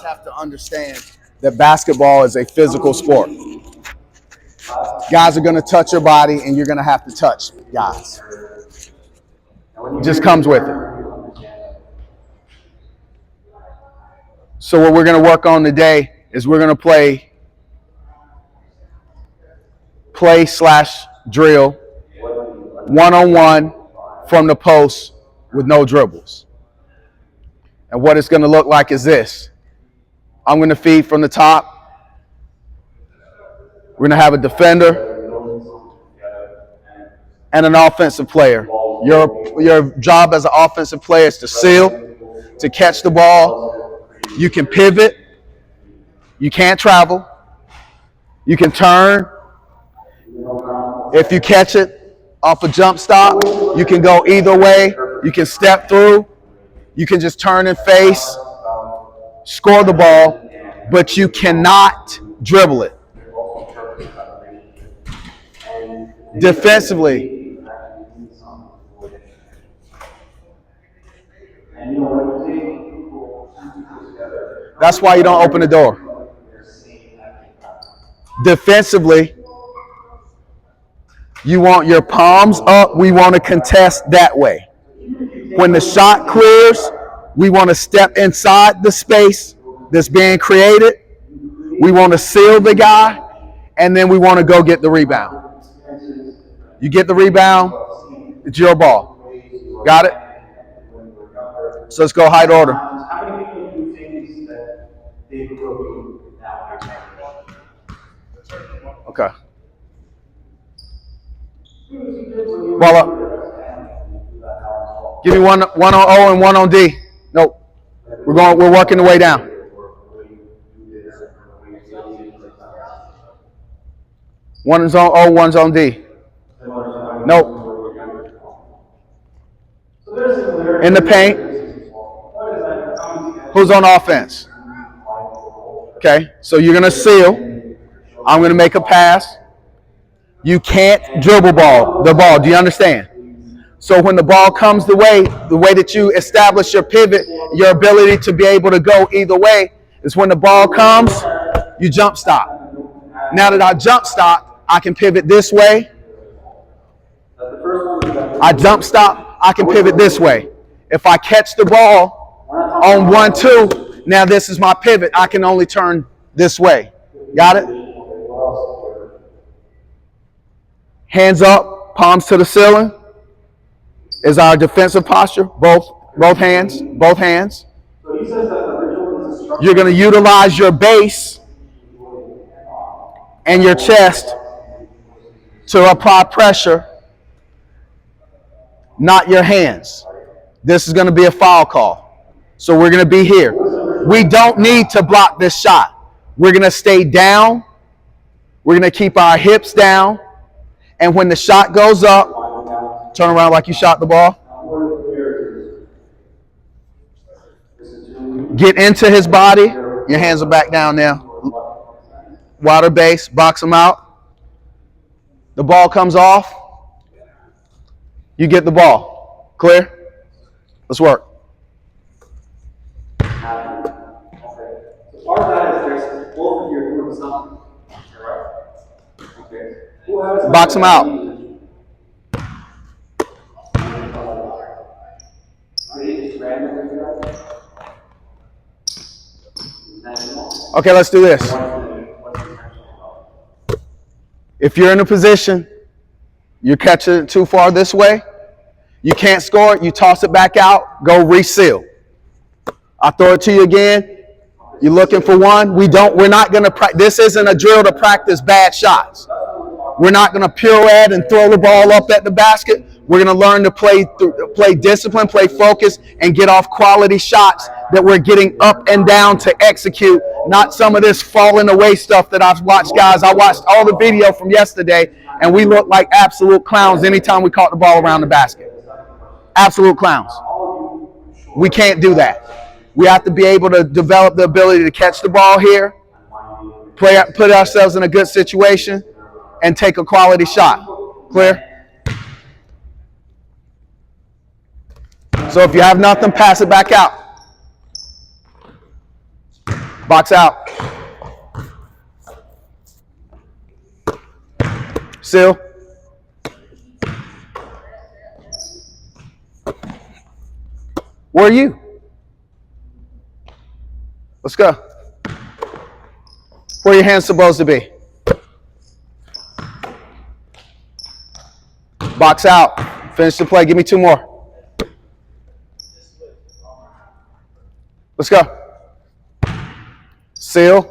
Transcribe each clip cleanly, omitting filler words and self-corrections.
guys have to understand that basketball is a physical sport. Guys are going to touch your body, and you're going to have to touch guys. It just comes with it. So what we're going to work on today is we're going to play/drill one-on-one from the post with no dribbles. And what it's going to look like is this. I'm going to feed from the top. We're going to have a defender and an offensive player. Your job as an offensive player is to seal, to catch the ball. You can pivot. You can't travel. You can turn. If you catch it off a jump stop, you can go either way. You can step through. You can just turn and face, score the ball, but you cannot dribble it. Defensively, that's why you don't open the door. Defensively, you want your palms up. We want to contest that way. When the shot clears, we want to step inside the space that's being created. We want to seal the guy, and then we want to go get the rebound. You get the rebound, it's your ball. Got it? So let's go height order. How many people do things that they do now? Okay. Ball up. Give me one on O and one on D. Nope. We're working the way down. One's on O, one's on D. Nope. In the paint. Who's on offense? Okay, so you're going to seal. I'm going to make a pass. You can't dribble the ball. Do you understand? So when the ball comes the way that you establish your pivot, your ability to be able to go either way is when the ball comes, you jump stop. Now that I jump stop, I can pivot this way. I jump stop, I can pivot this way. If I catch the ball on 1-2, now this is my pivot. I can only turn this way. Got it? Hands up, palms to the ceiling is our defensive posture. Both hands. You're going to utilize your base and your chest to apply pressure, not your hands. This is going to be a foul call. So we're going to be here. We don't need to block this shot. We're going to stay down. We're going to keep our hips down. And when the shot goes up, turn around like you shot the ball. Get into his body. Your hands are back down now. Wider base, box him out. The ball comes off. You get the ball. Clear? Let's work. Part of that is there's both of you are doing something. Okay. Box him out. Okay, let's do this. If you're in a position, you're catching it too far this way, you can't score it, you toss it back out, go reseal. I throw it to you again. You're looking for one. We're not going to practice. This isn't a drill to practice bad shots. We're not going to pirouette and throw the ball up at the basket. We're going to learn to play discipline, play focus, and get off quality shots that we're getting up and down to execute, not some of this falling away stuff that I've watched, guys. I watched all the video from yesterday, and we looked like absolute clowns anytime we caught the ball around the basket. Absolute clowns. We can't do that. We have to be able to develop the ability to catch the ball here, put ourselves in a good situation, and take a quality shot. Clear? So if you have nothing, pass it back out. Box out. Seal. Where are you? Let's go. Where are your hands supposed to be? Box out. Finish the play. Give me 2 more. Let's go. Seal.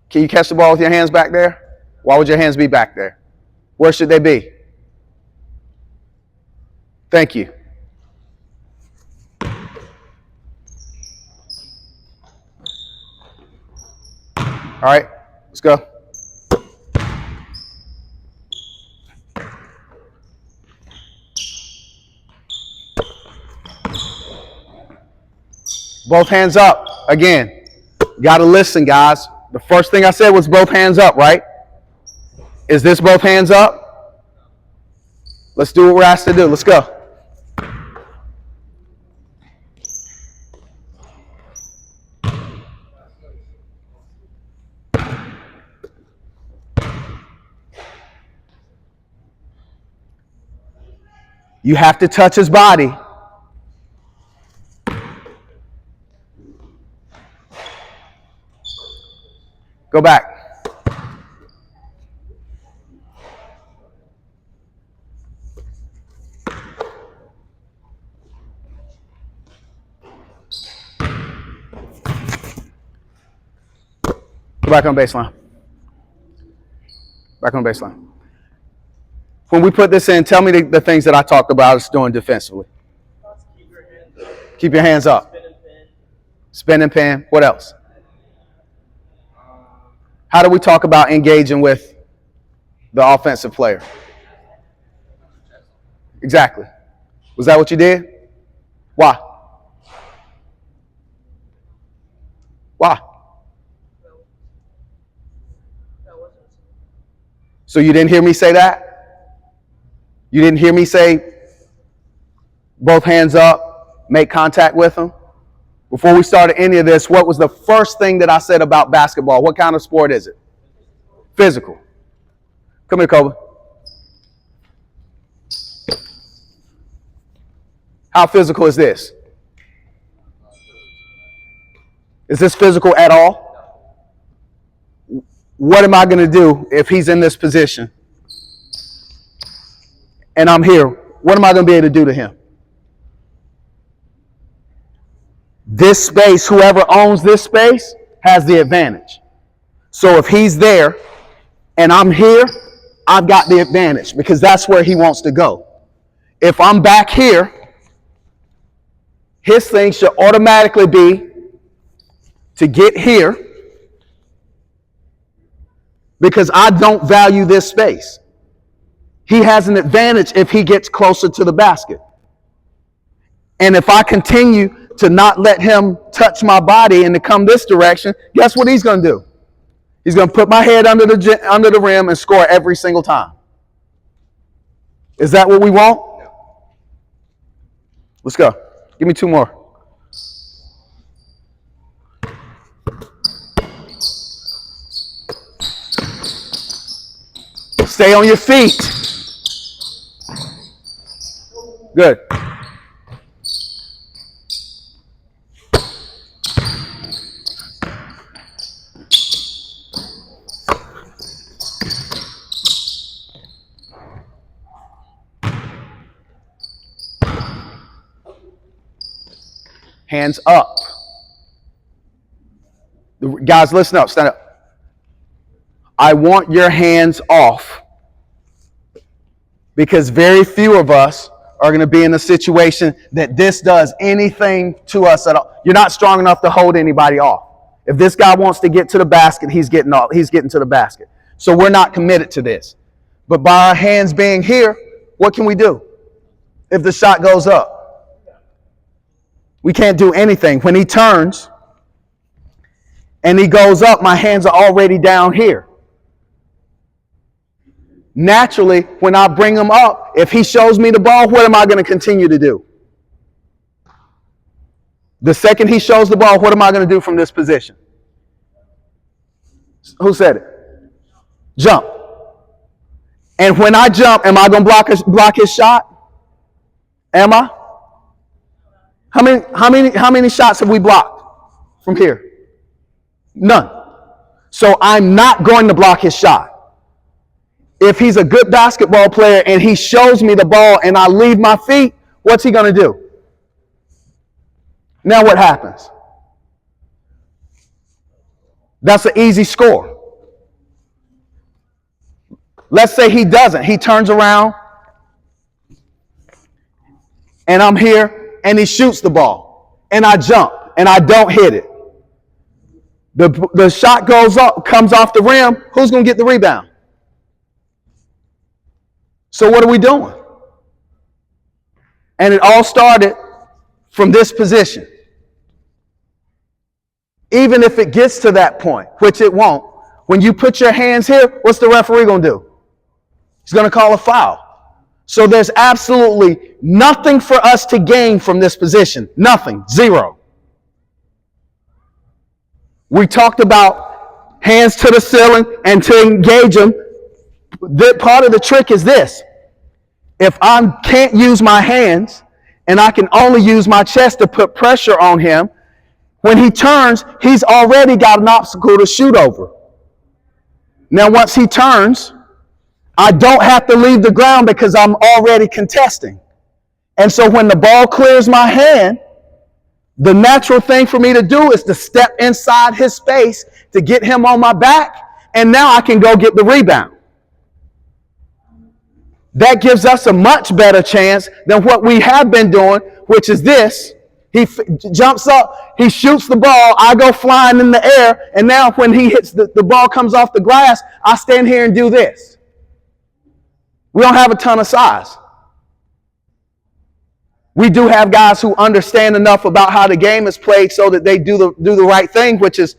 Can you catch the ball with your hands back there? Why would your hands be back there? Where should they be? Thank you. All right, let's go. Both hands up. Again, got to listen, guys. The first thing I said was both hands up, right? Is this both hands up? Let's do what we're asked to do. Let's go. You have to touch his body. Go back. Go back on baseline. Back on baseline. When we put this in, tell me the things that I talked about us doing defensively. Keep your hands up. Spin and pin. What else? How do we talk about engaging with the offensive player? Exactly. Was that what you did? Why? Why? So you didn't hear me say that? You didn't hear me say both hands up, make contact with them? Before we started any of this, what was the first thing that I said about basketball? What kind of sport is it? Physical. Come here, Kobe. How physical is this? Is this physical at all? What am I going to do if he's in this position and I'm here? What am I going to be able to do to him? This space, whoever owns this space has the advantage. So if he's there and I'm here, I've got the advantage because that's where he wants to go. If I'm back here, his thing should automatically be to get here because I don't value this space. He has an advantage if he gets closer to the basket. And if I continue to not let him touch my body and to come this direction, guess what he's going to do? He's going to put my head under the rim and score every single time. Is that what we want? Let's go. Give me 2 more. Stay on your feet. Good. Hands up. Guys, listen up. Stand up. I want your hands off because very few of us are going to be in a situation that this does anything to us at all. You're not strong enough to hold anybody off. If this guy wants to get to the basket, he's getting to the basket. So we're not committed to this. But by our hands being here, what can we do if the shot goes up? We can't do anything. When he turns and he goes up, my hands are already down here. Naturally, when I bring him up, if he shows me the ball, what am I going to continue to do? The second he shows the ball, what am I going to do from this position? Who said it? Jump. And when I jump, am I going to block his shot? Am I? How many shots have we blocked from here? None. So I'm not going to block his shot. If he's a good basketball player and he shows me the ball and I leave my feet, what's he going to do? Now what happens? That's an easy score. Let's say he doesn't. He turns around and I'm here and he shoots the ball and I jump and I don't hit it. The shot goes up, comes off the rim. Who's going to get the rebound? So what are we doing? And it all started from this position. Even if it gets to that point, which it won't, when you put your hands here, what's the referee going to do? He's going to call a foul. So there's absolutely nothing for us to gain from this position. Nothing. Zero. We talked about hands to the ceiling and to engage them. Part of the trick is this. If I can't use my hands and I can only use my chest to put pressure on him, when he turns, he's already got an obstacle to shoot over. Now, once he turns, I don't have to leave the ground because I'm already contesting. And so when the ball clears my hand, the natural thing for me to do is to step inside his space to get him on my back, and now I can go get the rebound. That gives us a much better chance than what we have been doing, which is this. He jumps up, he shoots the ball, I go flying in the air, and now when he hits the ball comes off the glass, I stand here and do this. We don't have a ton of size. We do have guys who understand enough about how the game is played so that they do the right thing, which is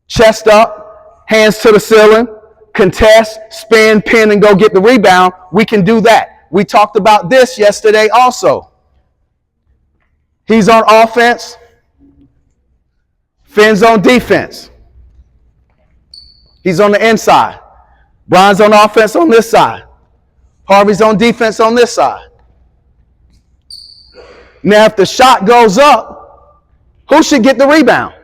chest up, hands to the ceiling, contest, spin, pin, and go get the rebound. We can do that. We talked about this yesterday also. He's on offense. Finn's on defense. He's on the inside. Brian's on offense on this side. Harvey's on defense on this side. Now, if the shot goes up, who should get the rebound?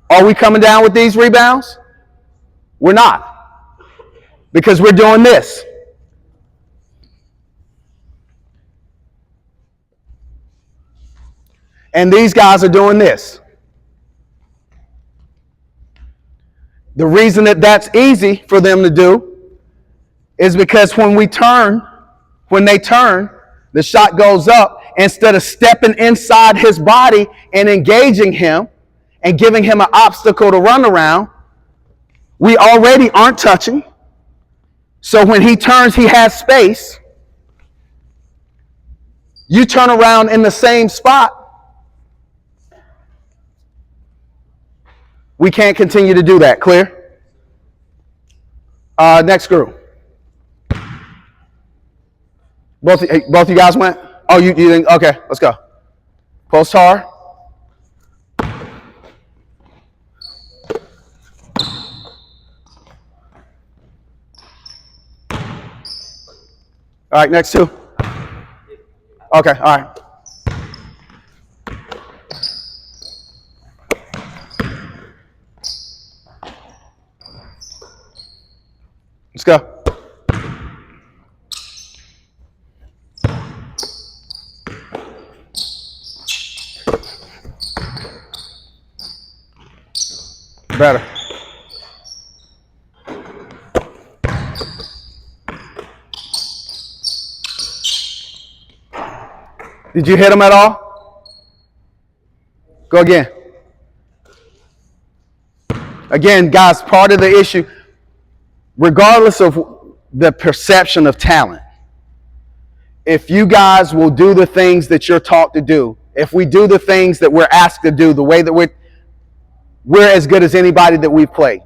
Are we coming down with these rebounds? We're not. Because we're doing this. And these guys are doing this. The reason that that's easy for them to do is because when they turn, the shot goes up. Instead of stepping inside his body and engaging him and giving him an obstacle to run around, we already aren't touching. So when he turns, he has space. You turn around in the same spot. We can't continue to do that. Clear? Next group. Both you guys went? Oh, you didn't? Okay, let's go. Post tar. All right, next two. Okay, all right. Let's go. Better. Did you hit him at all? Go again. Again, guys, part of the issue, regardless of the perception of talent, if you guys will do the things that you're taught to do, if we do the things that we're asked to do, the way that we're as good as anybody that we've played.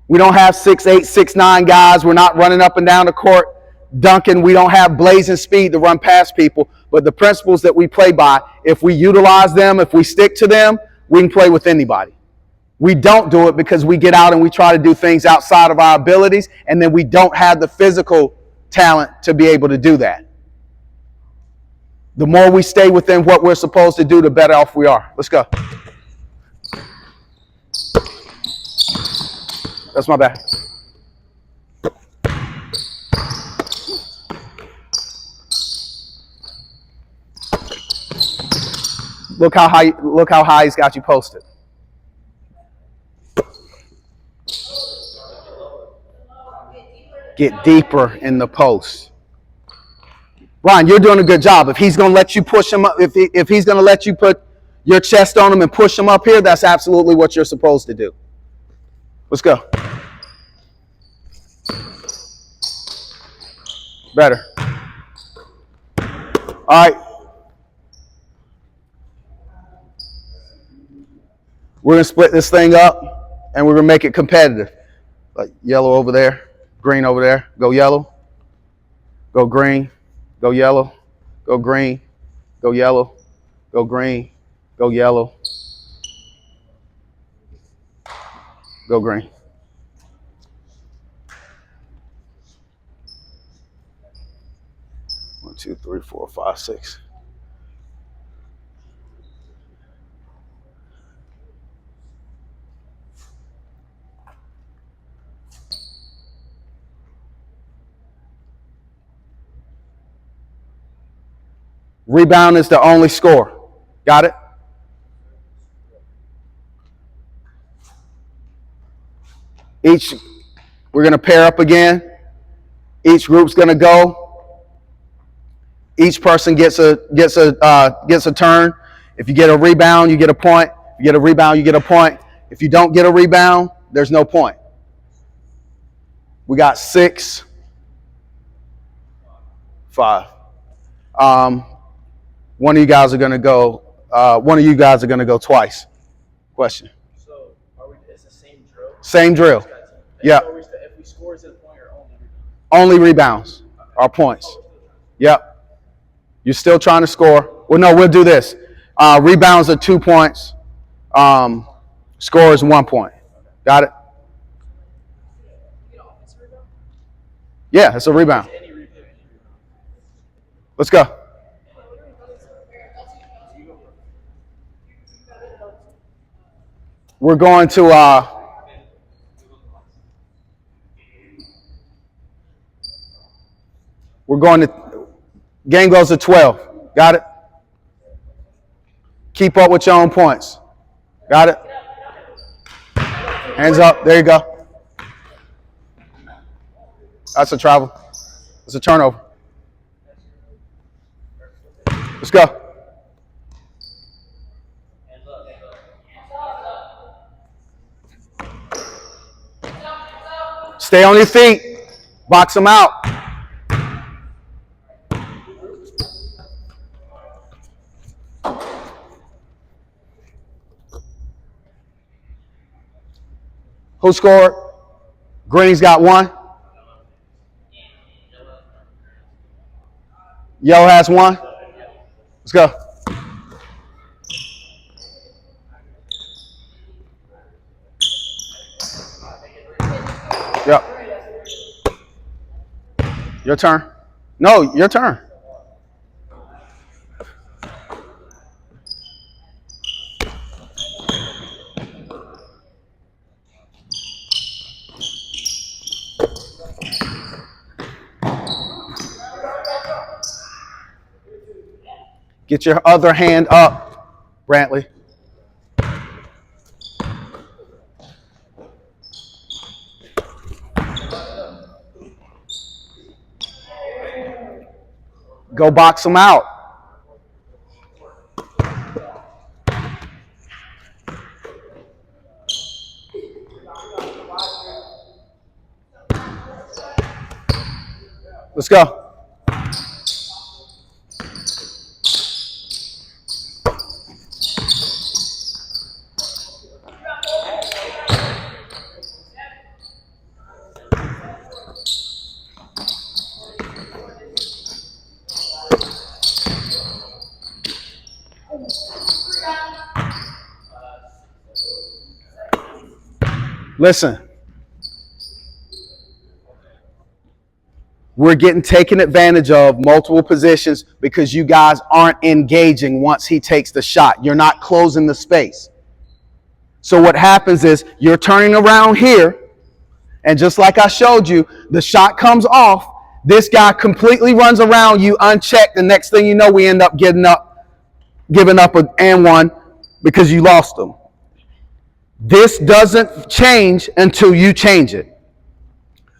We don't have 6'8", 6'9" guys. We're not running up and down the court dunking. We don't have blazing speed to run past people. But the principles that we play by, if we utilize them, if we stick to them, we can play with anybody. We don't do it because we get out and we try to do things outside of our abilities, and then we don't have the physical talent to be able to do that. The more we stay within what we're supposed to do, the better off we are. Let's go. That's my bad. Look how high he's got you posted. Get deeper in the post. Ryan, you're doing a good job. If he's going to let you push him up, if he's going to let you put your chest on him and push him up here, that's absolutely what you're supposed to do. Let's go. Better. All right. We're going to split this thing up, and we're going to make it competitive. Like yellow over there, green over there. Go yellow. Go green. Go yellow, go green, go yellow, go green, go yellow, go green. One, two, three, four, five, six. Rebound is the only score. Got it? We're going to pair up again. Each group's going to go. Each person gets a turn. If you get a rebound, you get a point. If you get a rebound, you get a point. If you don't get a rebound, there's no point. We got 6, 5. One of you guys are going to go. One of you guys are going to go twice. Question. So, it's the same drill? Same drill. Yeah. So if we score, is it a point or only rebounds? Only rebounds are points. Yep. You're still trying to score. Well, no, we'll do this. Rebounds are 2 points. Score is 1 point. Got it? Yeah, it's a rebound. Let's go. We're going to game goes to 12. Got it? Keep up with your own points. Got it? Hands up. There you go. That's a travel. It's a turnover. Let's go. Stay on your feet. Box them out. Who scored? Green's got 1. Yellow has 1. Let's go. Yep. Your turn. No, your turn. Get your other hand up, Brantley. Go box them out. Let's go. Listen. We're getting taken advantage of multiple positions because you guys aren't engaging once he takes the shot. You're not closing the space. So what happens is you're turning around here, and just like I showed you, the shot comes off. This guy completely runs around you unchecked. The next thing you know, we end up giving up an and one because you lost them. This doesn't change until you change it.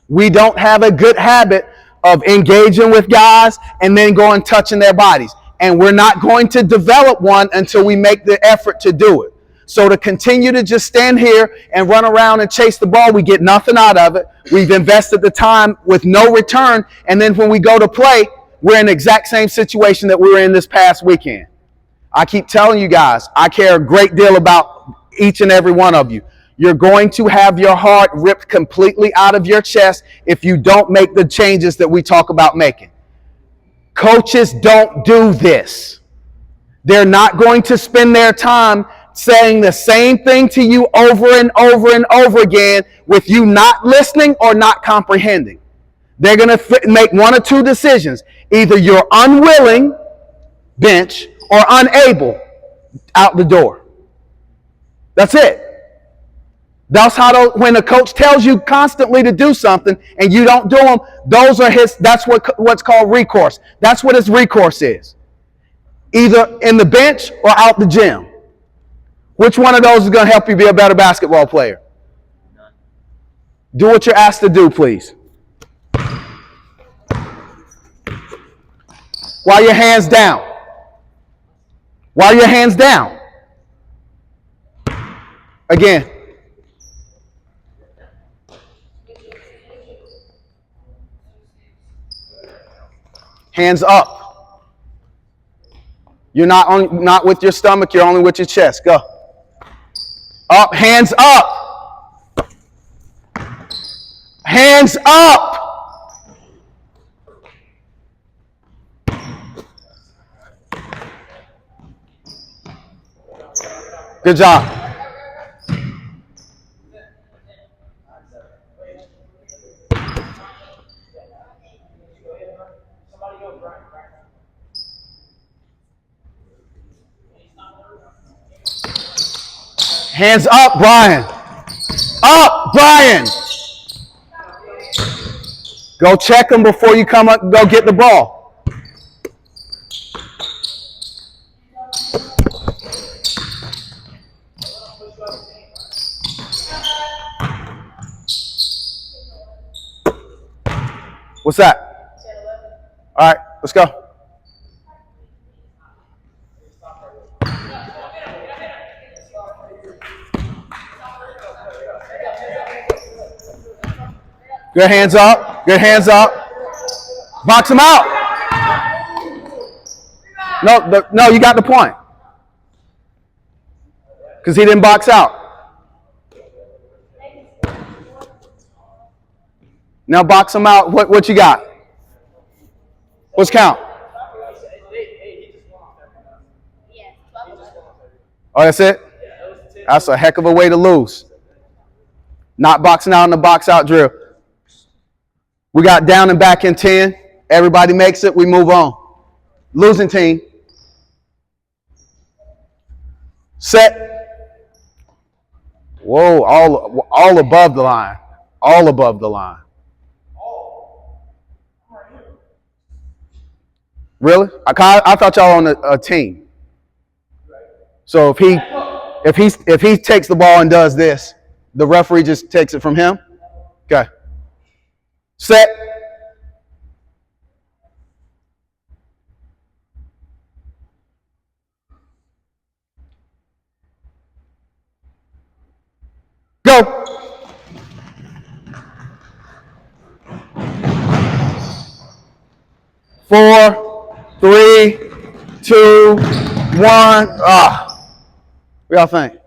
We don't have a good habit of engaging with guys and then going touching their bodies. And we're not going to develop one until we make the effort to do it. So to continue to just stand here and run around and chase the ball, we get nothing out of it. We've invested the time with no return. And then when we go to play, we're in the exact same situation that we were in this past weekend. I keep telling you guys, I care a great deal about each and every one of you. You're going to have your heart ripped completely out of your chest if you don't make the changes that we talk about making. Coaches don't do this. They're not going to spend their time saying the same thing to you over and over and over again with you not listening or not comprehending. They're going to make one or two decisions. Either you're unwilling, bench, or unable, out the door. That's it. That's how when a coach tells you constantly to do something and you don't do them, that's what's called recourse. That's what his recourse is. Either in the bench or out the gym. Which one of those is going to help you be a better basketball player? Do what you're asked to do, please. While your hands down. While your hands down. Again. Hands up. You're not with your stomach, you're only with your chest. Go. Up, hands up. Hands up. Good job. Hands up, Brian. Up, Brian. Go check him before you come up and go get the ball. What's that? All right, let's go. Good hands up. Good hands up. Box him out. No, you got the point. Because he didn't box out. Now box him out. What you got? What's count? Oh, that's it? That's a heck of a way to lose. Not boxing out in the box out drill. We got down and back in 10. Everybody makes it. We move on. Losing team. Set. Whoa, all above the line. All above the line. Really? I thought y'all on a team. So if he takes the ball and does this, the referee just takes it from him? Okay. Set. Go. Four, three, two, one. What y'all think?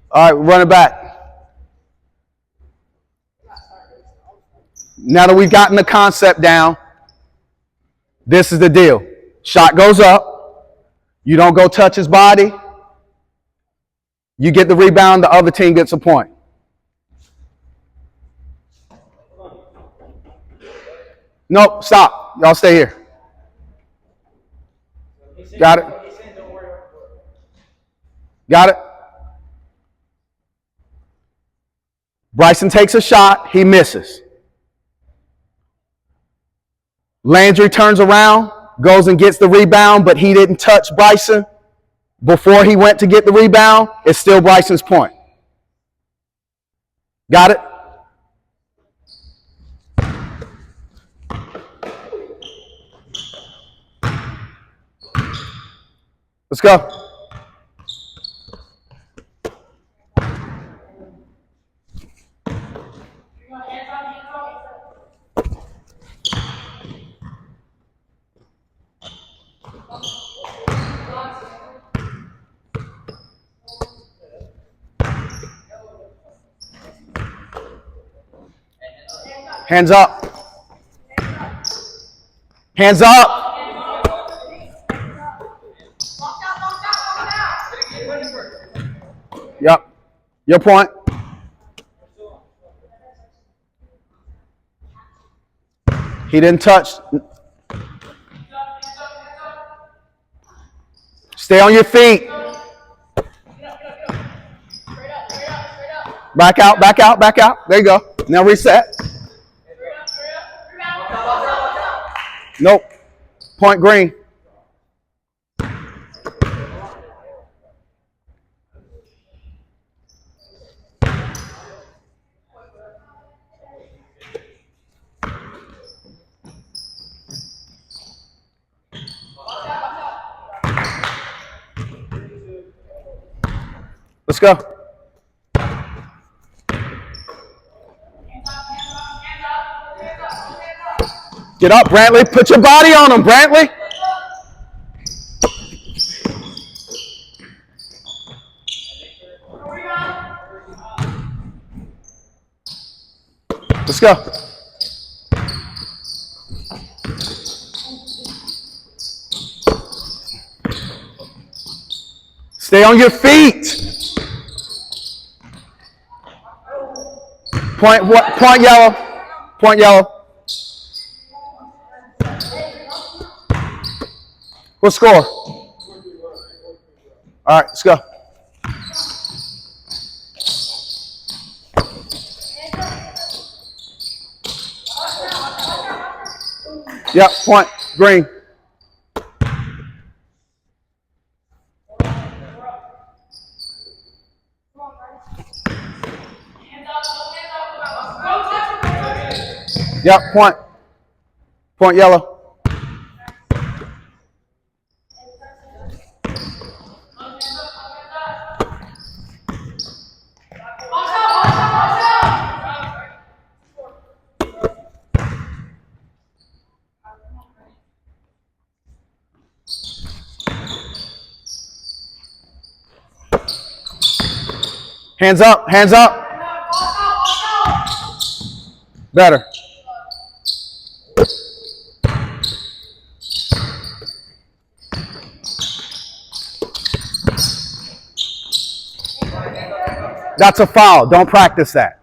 All right, run it back. Now that we've gotten the concept down, this is the deal. Shot goes up. You don't go touch his body. You get the rebound. The other team gets a point. Nope, stop. Y'all stay here. Got it? Got it? Bryson takes a shot. He misses. Landry turns around, goes and gets the rebound, but he didn't touch Bryson before he went to get the rebound. It's still Bryson's point. Got it? Let's go. Hands up. Hands up. Yep. Your point. He didn't touch. Stay on your feet. Back out, back out, back out. There you go. Now reset. Nope. Point green. Let's go. Get up, Brantley. Put your body on him, Brantley. Let's go. Stay on your feet. Point yellow. Point yellow. What score? All right, let's go. Yep, point, green. Yep, point. Point yellow. Hands up, hands up. Better. That's a foul. Don't practice that.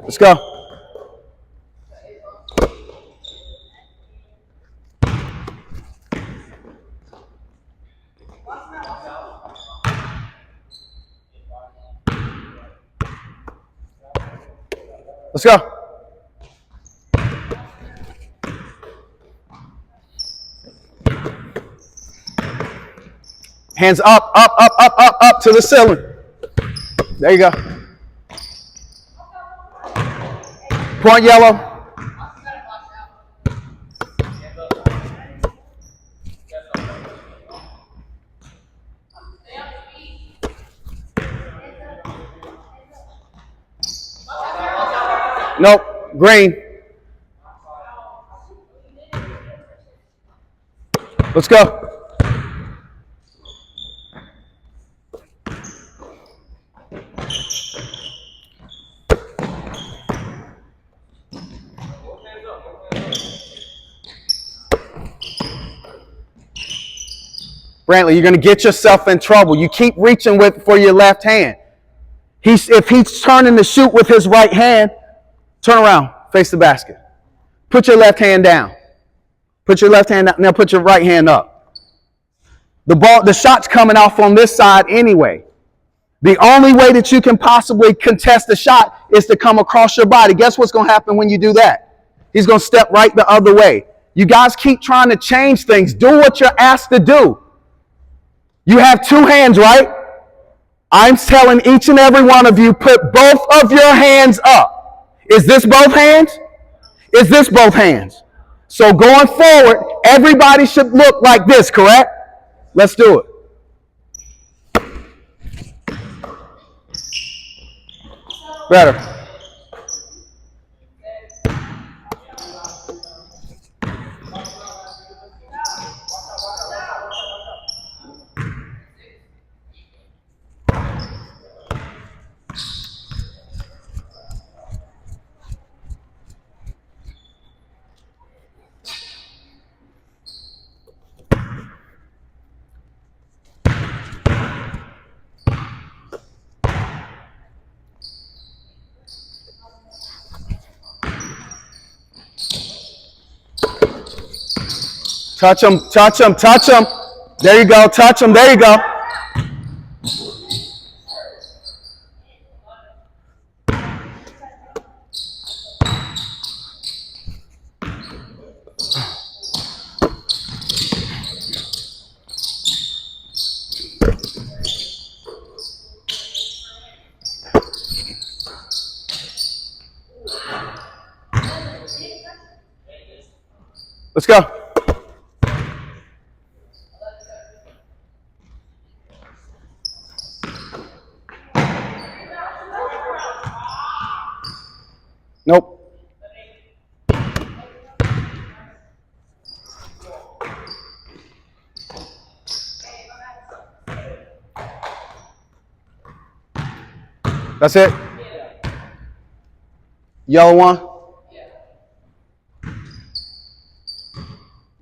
Let's go. Let's go. Hands up, up, up, up, up, up to the ceiling. There you go. Point yellow. Nope. Green. Let's go. Brantley, you're going to get yourself in trouble. You keep reaching for your left hand. If he's turning to shoot with his right hand, turn around, face the basket. Put your left hand down. Put your left hand down. Now put your right hand up. The shot's coming off on this side anyway. The only way that you can possibly contest the shot is to come across your body. Guess what's going to happen when you do that? He's going to step right the other way. You guys keep trying to change things. Do what you're asked to do. You have two hands, right? I'm telling each and every one of you, put both of your hands up. Is this both hands? Is this both hands? So going forward, everybody should look like this, correct? Let's do it. Better. Touch him, touch him, touch him. There you go, touch him, there you go. Let's go. Nope. That's it? Yellow one?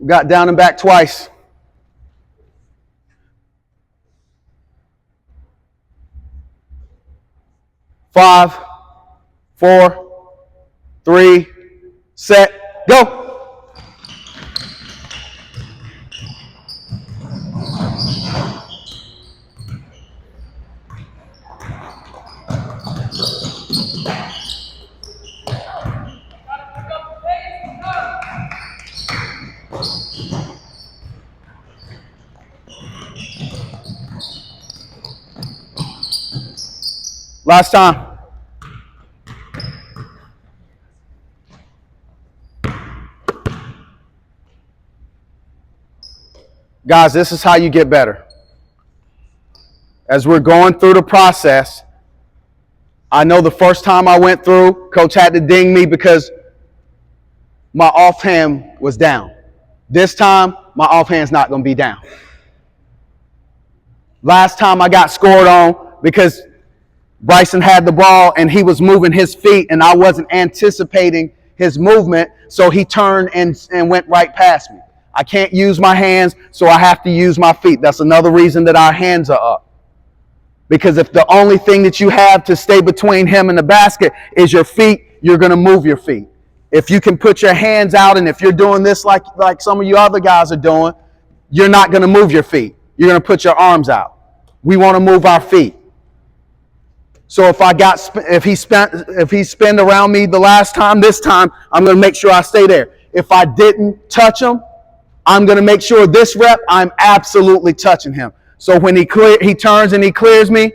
Got down and back twice. Five, 4, 3, set, go. Last time. Guys, this is how you get better. As we're going through the process, I know the first time I went through, coach had to ding me because my offhand was down. This time, my offhand's not going to be down. Last time I got scored on because Bryson had the ball and he was moving his feet and I wasn't anticipating his movement, so he turned and went right past me. I can't use my hands, so I have to use my feet. That's another reason that our hands are up. Because if the only thing that you have to stay between him and the basket is your feet, you're going to move your feet. If you can put your hands out and if you're doing this like some of you other guys are doing, you're not going to move your feet. You're going to put your arms out. We want to move our feet. So if he spun around me the last time, this time, I'm going to make sure I stay there. If I didn't touch him, I'm going to make sure this rep, I'm absolutely touching him. So when he turns and he clears me,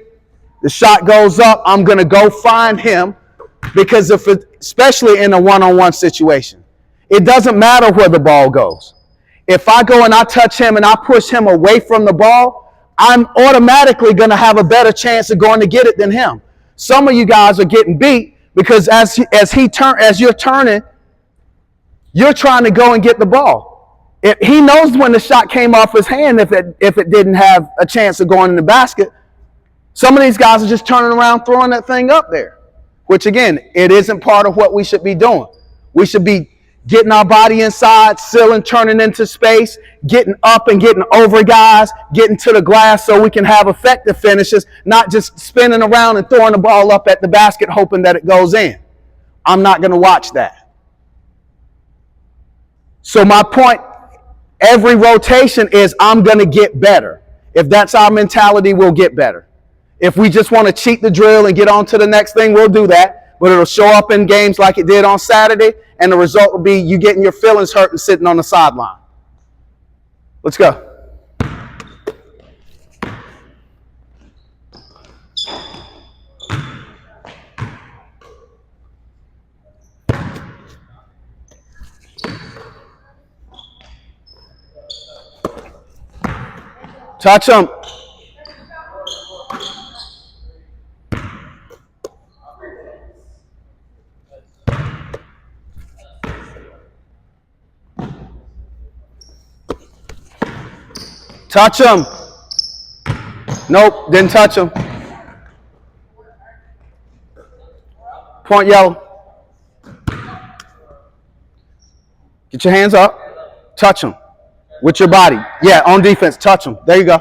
the shot goes up, I'm going to go find him because especially in a one-on-one situation, it doesn't matter where the ball goes. If I go and I touch him and I push him away from the ball, I'm automatically going to have a better chance of going to get it than him. Some of you guys are getting beat Because as you're turning, you're trying to go and get the ball. He knows when the shot came off his hand if it didn't have a chance of going in the basket. Some of these guys are just turning around, throwing that thing up there, which again, it isn't part of what we should be doing. We should be getting our body inside, sealing, turning into space, getting up and getting over guys, getting to the glass so we can have effective finishes, not just spinning around and throwing the ball up at the basket hoping that it goes in. I'm not going to watch that. So my point, every rotation is I'm going to get better. If that's our mentality, we'll get better. If we just want to cheat the drill and get on to the next thing, we'll do that. But it'll show up in games like it did on Saturday, and the result will be you getting your feelings hurt and sitting on the sideline. Let's go. Touch them. Touch him. Nope, didn't touch him. Point yellow. Get your hands up. Touch him with your body. Yeah, on defense, touch him. There you go.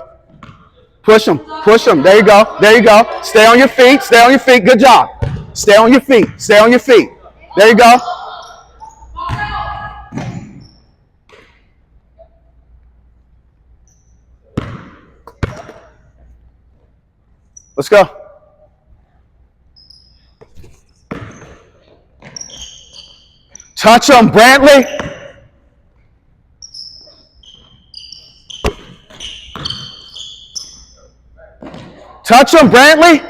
Push him. Push him. There you go. There you go. Stay on your feet. Stay on your feet. Good job. Stay on your feet. Stay on your feet. There you go. Let's go. Touch him, Brantley. Touch him, Brantley.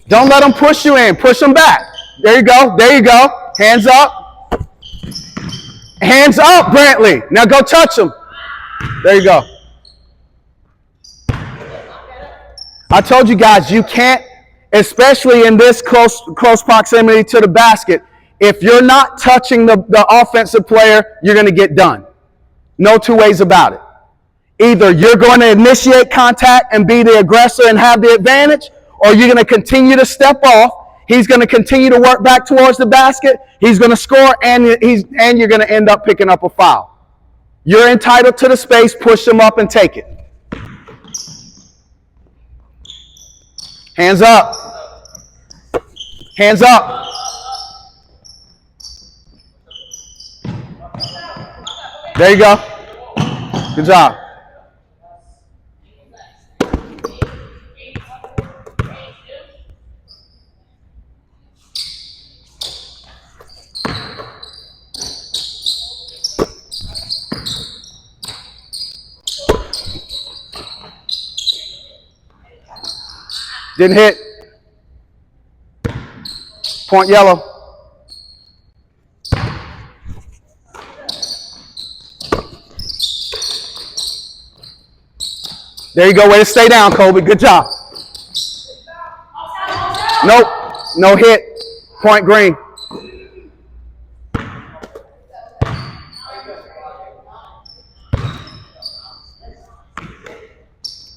Don't let him push you in. Push him back. There you go. There you go. Hands up. Hands up, Brantley. Now go touch him. There you go. I told you guys, you can't, especially in this close proximity to the basket, if you're not touching the offensive player, you're going to get done. No two ways about it. Either you're going to initiate contact and be the aggressor and have the advantage, or you're going to continue to step off. He's going to continue to work back towards the basket. He's going to score, and you're going to end up picking up a foul. You're entitled to the space. Push him up and take it. Hands up. Hands up. There you go. Good job. Didn't hit. Point yellow. There you go. Way to stay down, Kobe. Good job. Nope. No hit. Point green.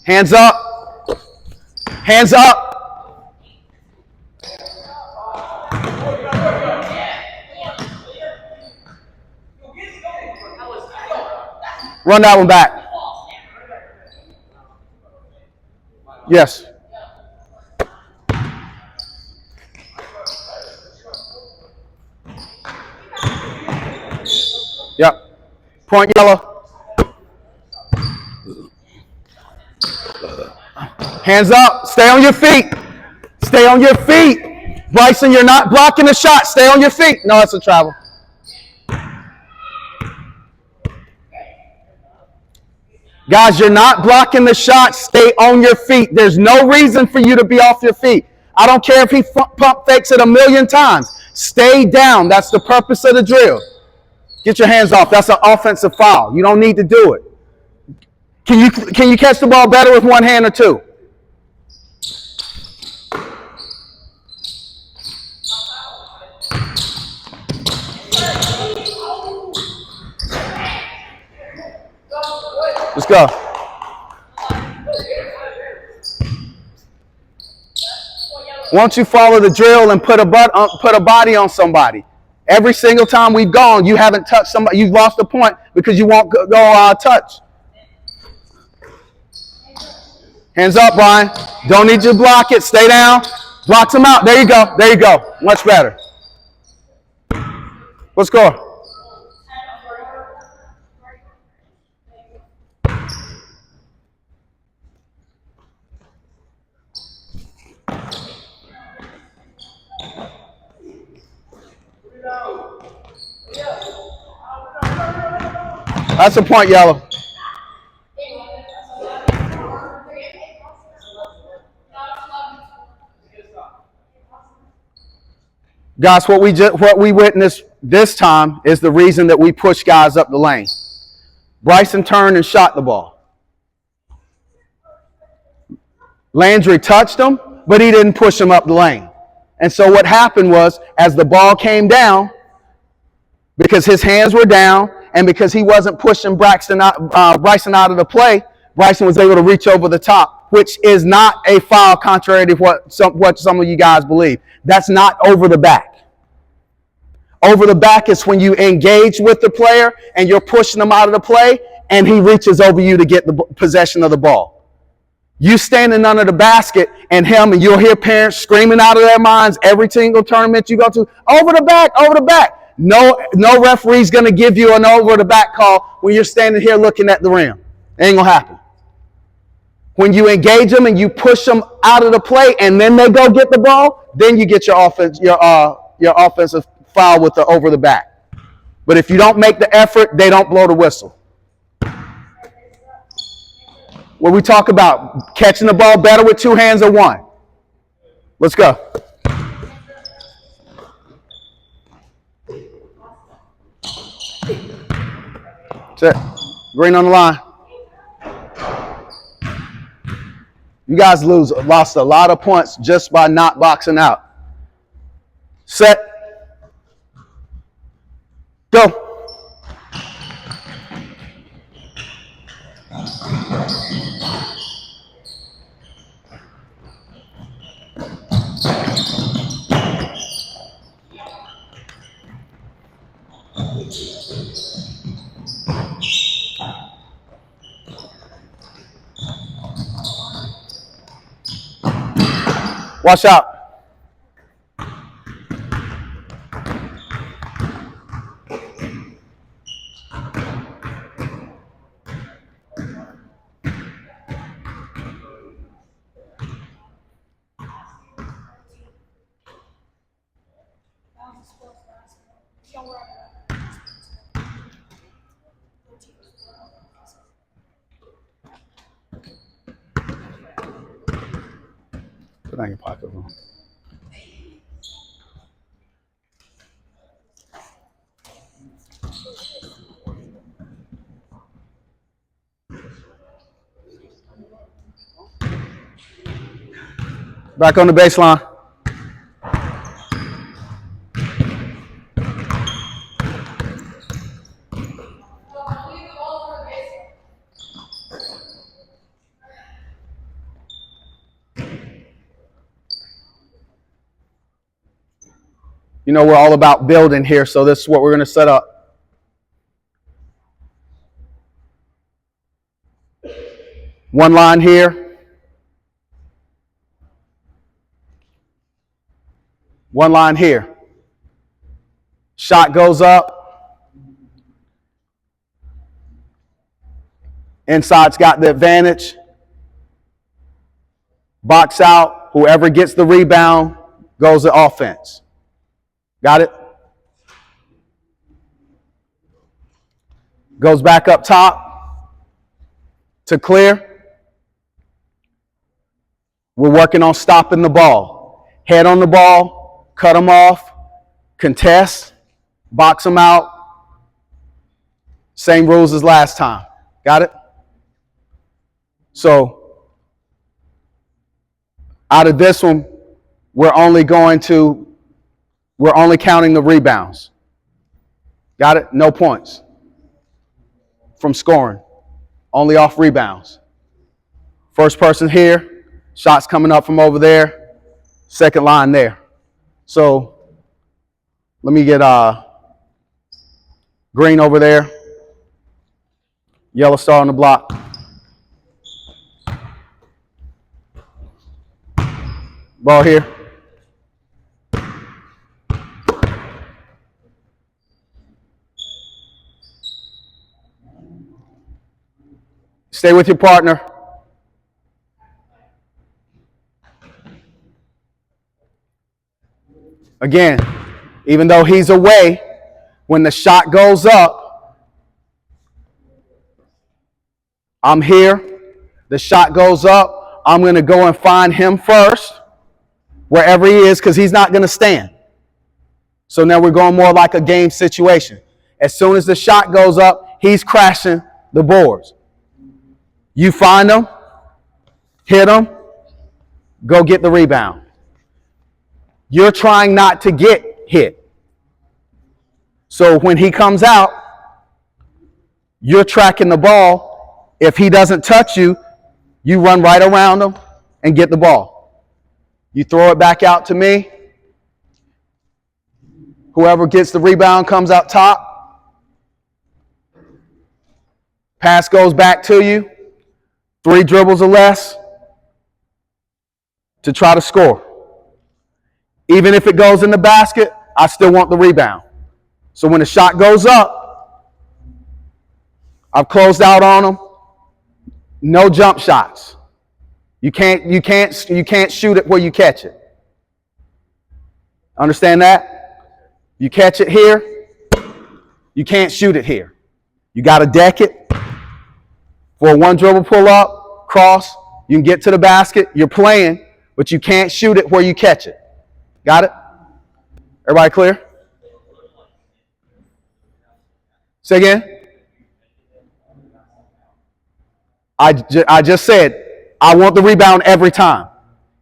Hands up. Hands up. Run that one back. Yes. Yep. Point yellow. Hands up. Stay on your feet. Stay on your feet. Bryson, you're not blocking the shot. Stay on your feet. No, that's a travel. Guys, you're not blocking the shot. Stay on your feet. There's no reason for you to be off your feet. I don't care if he pump fakes it 1,000,000 times. Stay down. That's the purpose of the drill. Get your hands off. That's an offensive foul. You don't need to do it. Can you catch the ball better with one hand or two? Let's go. Won't you follow the drill and put a body on somebody? Every single time we've gone, you haven't touched somebody. You've lost a point because you won't go touch. Hands up, Brian. Don't need you to block it. Stay down. Blocks them out. There you go. There you go. Much better. What score? That's a point, yellow. Guys, what we witnessed this time is the reason that we push guys up the lane. Bryson turned and shot the ball. Landry touched him, but he didn't push him up the lane. And so what happened was, as the ball came down, because his hands were down and because he wasn't pushing Bryson out of the play, Bryson was able to reach over the top, which is not a foul, contrary to what some of you guys believe. That's not over the back. Over the back is when you engage with the player and you're pushing them out of the play and he reaches over you to get the possession of the ball. You standing under the basket and you'll hear parents screaming out of their minds every single tournament you go to, over the back, over the back. No referee's going to give you an over the back call when you're standing here looking at the rim. It ain't going to happen. When you engage them and you push them out of the play and then they go get the ball, then you get your offensive foul with the over the back. But if you don't make the effort, they don't blow the whistle. What we talk about, catching the ball better with two hands or one. Let's go. That's it. Green on the line. You guys lost a lot of points just by not boxing out. Set. Go. Watch out. Put that in your pocket. Back on the baseline. You know, we're all about building here, so this is what we're going to set up. One line here. One line here. Shot goes up. Inside's got the advantage. Box out. Whoever gets the rebound goes to offense. Got it? Goes back up top to clear. We're working on stopping the ball. Head on the ball, cut them off, contest, box them out. Same rules as last time. Got it? So, out of this one, we're only counting the rebounds. Got it? No points from scoring. Only off rebounds. First person here, shots coming up from over there, second line there. So let me get green over there, yellow star on the block. Ball here. Stay with your partner. Again, even though he's away, when the shot goes up, I'm here. The shot goes up. I'm going to go and find him first, wherever he is, because he's not going to stand. So now we're going more like a game situation. As soon as the shot goes up, he's crashing the boards. You find him, hit him, go get the rebound. You're trying not to get hit. So when he comes out, you're tracking the ball. If he doesn't touch you, you run right around him and get the ball. You throw it back out to me. Whoever gets the rebound comes out top. Pass goes back to you. 3 dribbles or less to try to score. Even if it goes in the basket, I still want the rebound. So when the shot goes up, I've closed out on them. No jump shots. You can't shoot it where you catch it. Understand that? You catch it here, you can't shoot it here. You got to deck it. For a 1 dribble pull up, cross, you can get to the basket, you're playing, but you can't shoot it where you catch it. Got it? Everybody clear? Say again? I just said, I want the rebound every time.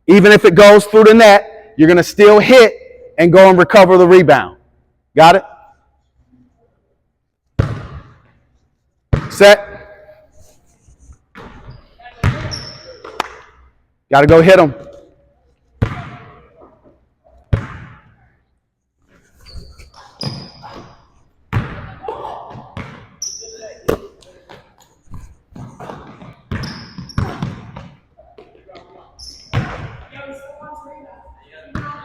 Even if it goes through the net, you're going to still hit and go and recover the rebound. Got it? Set. Got to go hit them.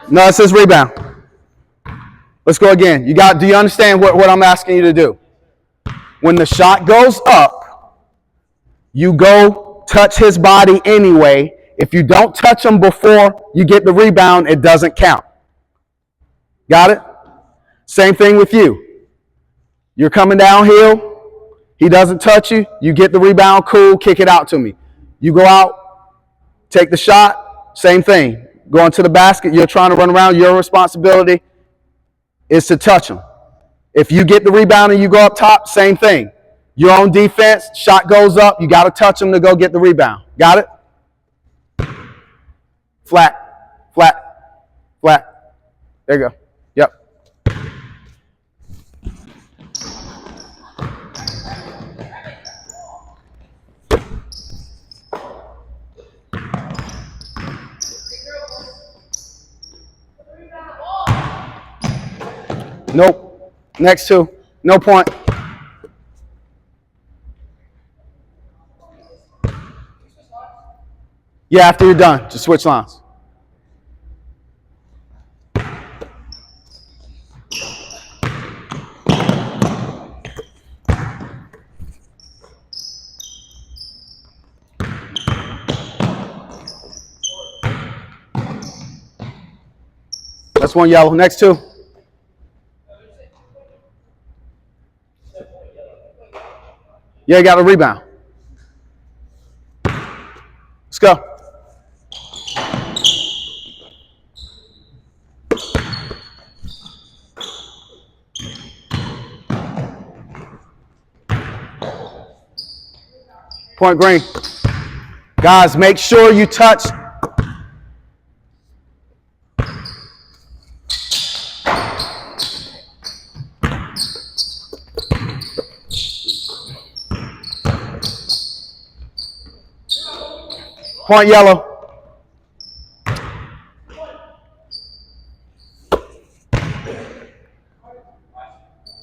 No, it says rebound. Let's go again. Do you understand what I'm asking you to do? When the shot goes up, you go touch his body anyway. If you don't touch him before you get the rebound, it doesn't count. Got it? Same thing with you. You're coming downhill. He doesn't touch you. You get the rebound, cool, kick it out to me. You go out, take the shot, same thing. Going to the basket, you're trying to run around. Your responsibility is to touch him. If you get the rebound and you go up top, same thing. You're on defense, shot goes up, you got to touch him to go get the rebound. Got it? Flat, flat, flat. There you go. Yep. Nope. Next 2. No point. Yeah, after you're done, just switch lines. That's 1 yellow. Next 2. Yeah, you got a rebound. Let's go. Point green. Guys, make sure you touch. Point yellow.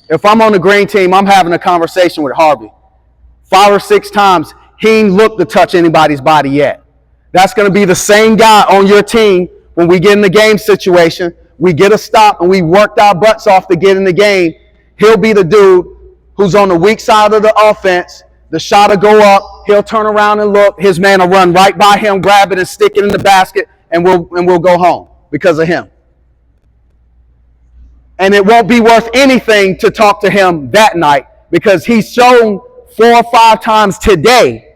If I'm on the green team, I'm having a conversation with Harvey. 5 or 6 times, he ain't looked to touch anybody's body yet. That's going to be the same guy on your team when we get in the game situation. We get a stop and we worked our butts off to get in the game. He'll be the dude who's on the weak side of the offense. The shot will go up. He'll turn around and look. His man will run right by him, grab it, and stick it in the basket, and we'll go home because of him. And it won't be worth anything to talk to him that night because he's shown 4 or 5 times today,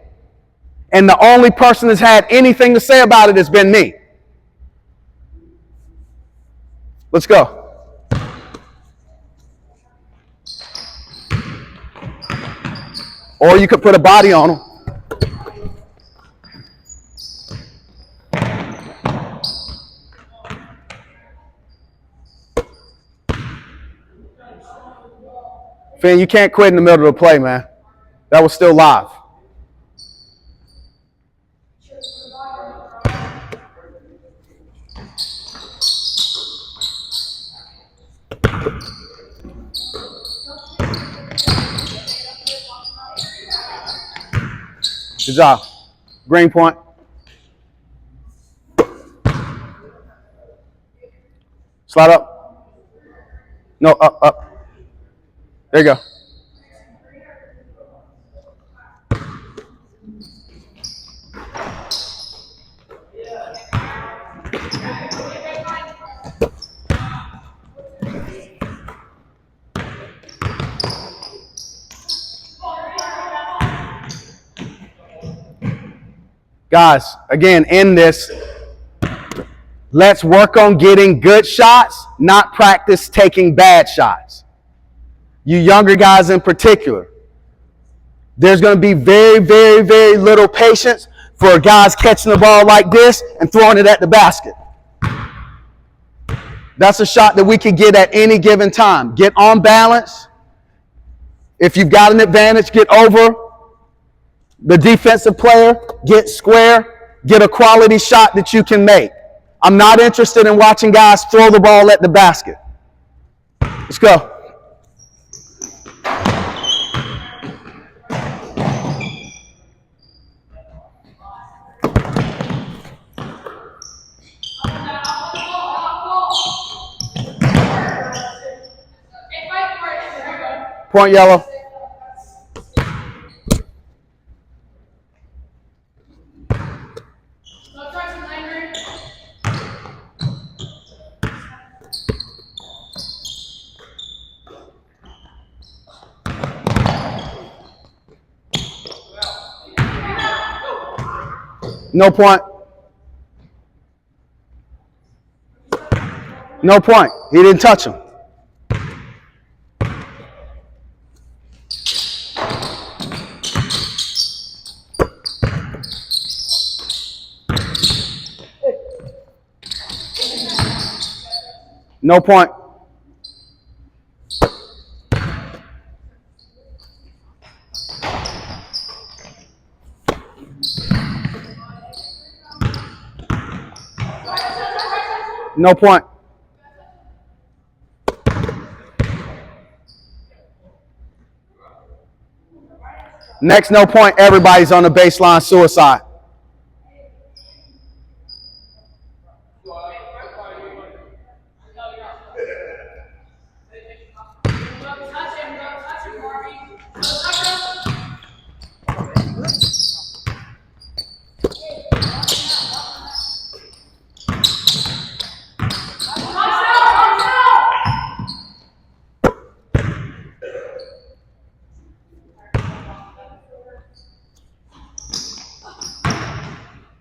and the only person that's had anything to say about it has been me. Let's go. Or you could put a body on him. Finn, you can't quit in the middle of the play, man. That was still live. Good job. Green point. Slide up. No, up. There you go. Guys, again, in this, let's work on getting good shots, not practice taking bad shots. You younger guys in particular, there's going to be very, very, very little patience for guys catching the ball like this and throwing it at the basket. That's a shot that we can get at any given time. Get on balance. If you've got an advantage, get over the defensive player, get square, get a quality shot that you can make. I'm not interested in watching guys throw the ball at the basket. Let's go. Point yellow. No point. No point. He didn't touch him. No point. No point. Next no point, everybody's on the baseline suicide.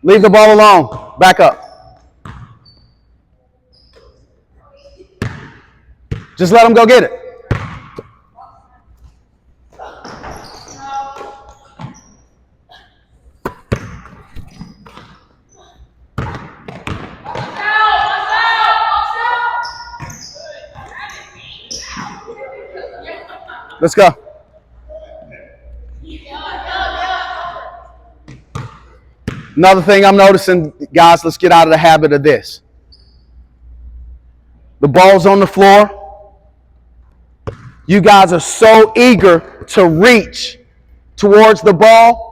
Leave the ball alone. Back up. Just let him go get it. Let's go. Another thing I'm noticing, guys, let's get out of the habit of this. The ball's on the floor. You guys are so eager to reach towards the ball.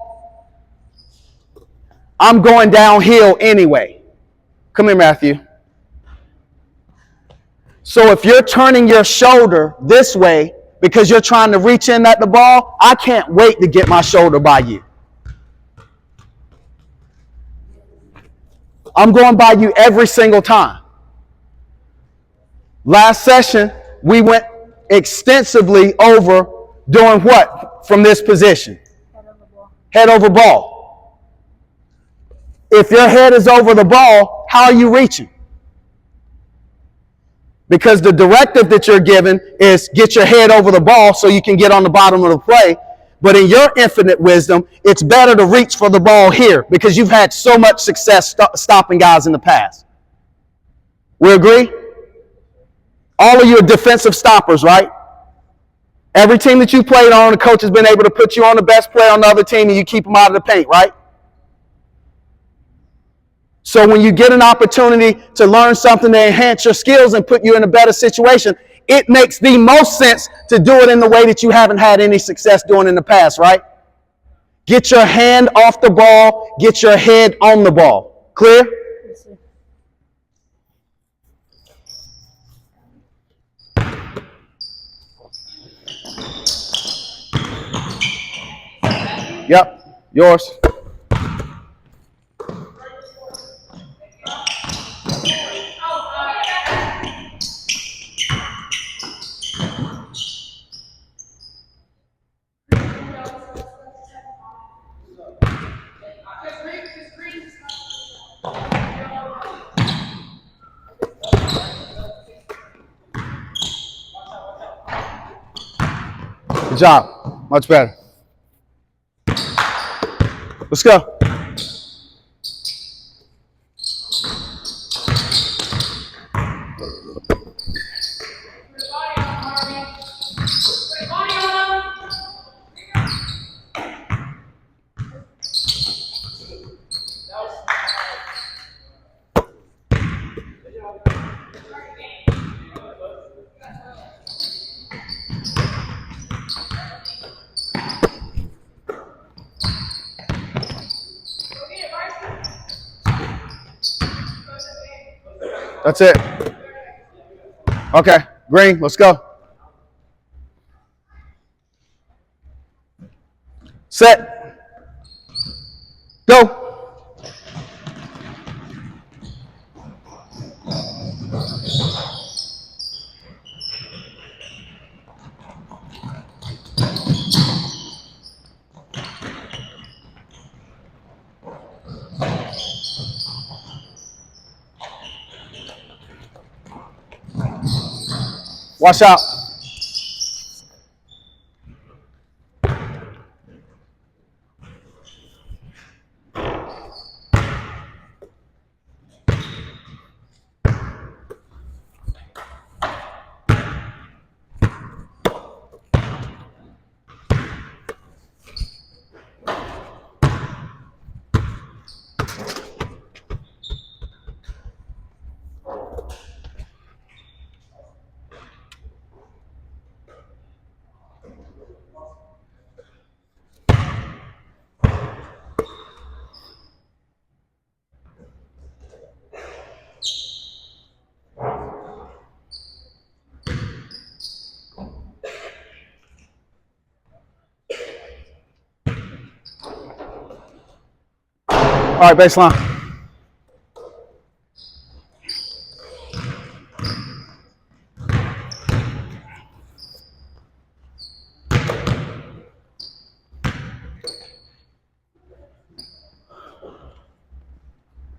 I'm going downhill anyway. Come here, Matthew. So if you're turning your shoulder this way because you're trying to reach in at the ball, I can't wait to get my shoulder by you. I'm going by you every single time. Last session, we went extensively over doing what from this position? Head over ball. Head over ball. If your head is over the ball, how are you reaching? Because the directive that you're given is get your head over the ball so you can get on the bottom of the play. But in your infinite wisdom, it's better to reach for the ball here because you've had so much success stopping guys in the past. We agree? All of you are defensive stoppers, right? Every team that you played on, the coach has been able to put you on the best player on the other team and you keep them out of the paint, right? So when you get an opportunity to learn something to enhance your skills and put you in a better situation, it makes the most sense to do it in the way that you haven't had any success doing in the past, right? Get your hand off the ball, get your head on the ball. Clear? Yes, sir. Yep, yours. Good job. Much better. Let's go. That's it. Okay, green, let's go. Set. Go. Watch out. All right, baseline.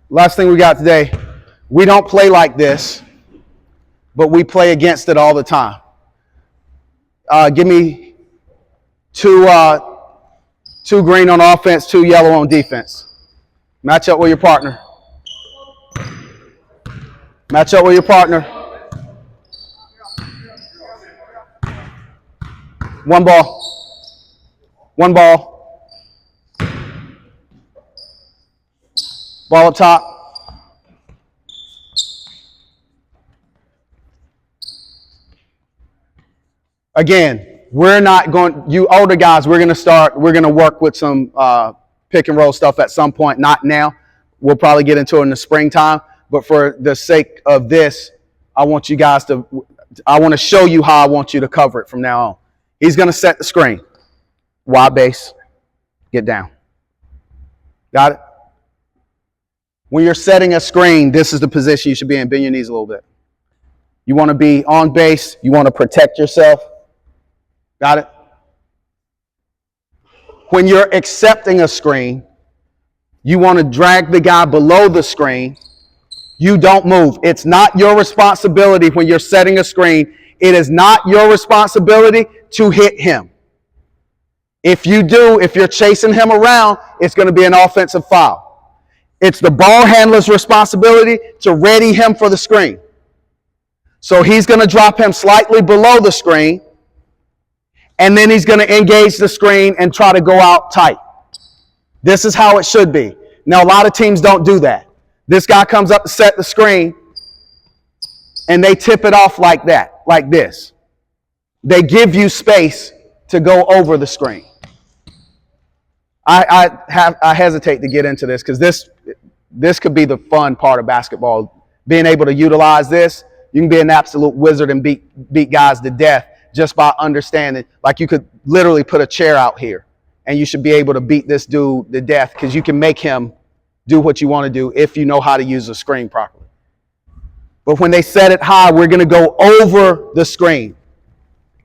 Last thing we got today, we don't play like this, but we play against it all the time. Give me two green on offense, 2 yellow on defense. Match up with your partner. Match up with your partner. 1 ball. 1 ball. Ball up top. Again, we're not going, you older guys, we're going to work with some pick and roll stuff at some point, not now. We'll probably get into it in the springtime. But for the sake of this, I want to show you how I want you to cover it from now on. He's going to set the screen. Wide base. Get down. Got it? When you're setting a screen, this is the position you should be in. Bend your knees a little bit. You want to be on base. You want to protect yourself. Got it? When you're accepting a screen, you want to drag the guy below the screen. You don't move. It's not your responsibility when you're setting a screen. It is not your responsibility to hit him. If you do, if you're chasing him around, it's going to be an offensive foul. It's the ball handler's responsibility to ready him for the screen. So he's going to drop him slightly below the screen, and then he's going to engage the screen and try to go out tight. This is how it should be. Now, a lot of teams don't do that. This guy comes up to set the screen, and they tip it off like that, like this. They give you space to go over the screen. I hesitate to get into this because this could be the fun part of basketball. Being able to utilize this, you can be an absolute wizard and beat guys to death just by understanding. Like you could literally put a chair out here, and you should be able to beat this dude to death because you can make him do what you want to do if you know how to use the screen properly. But when they set it high, we're going to go over the screen.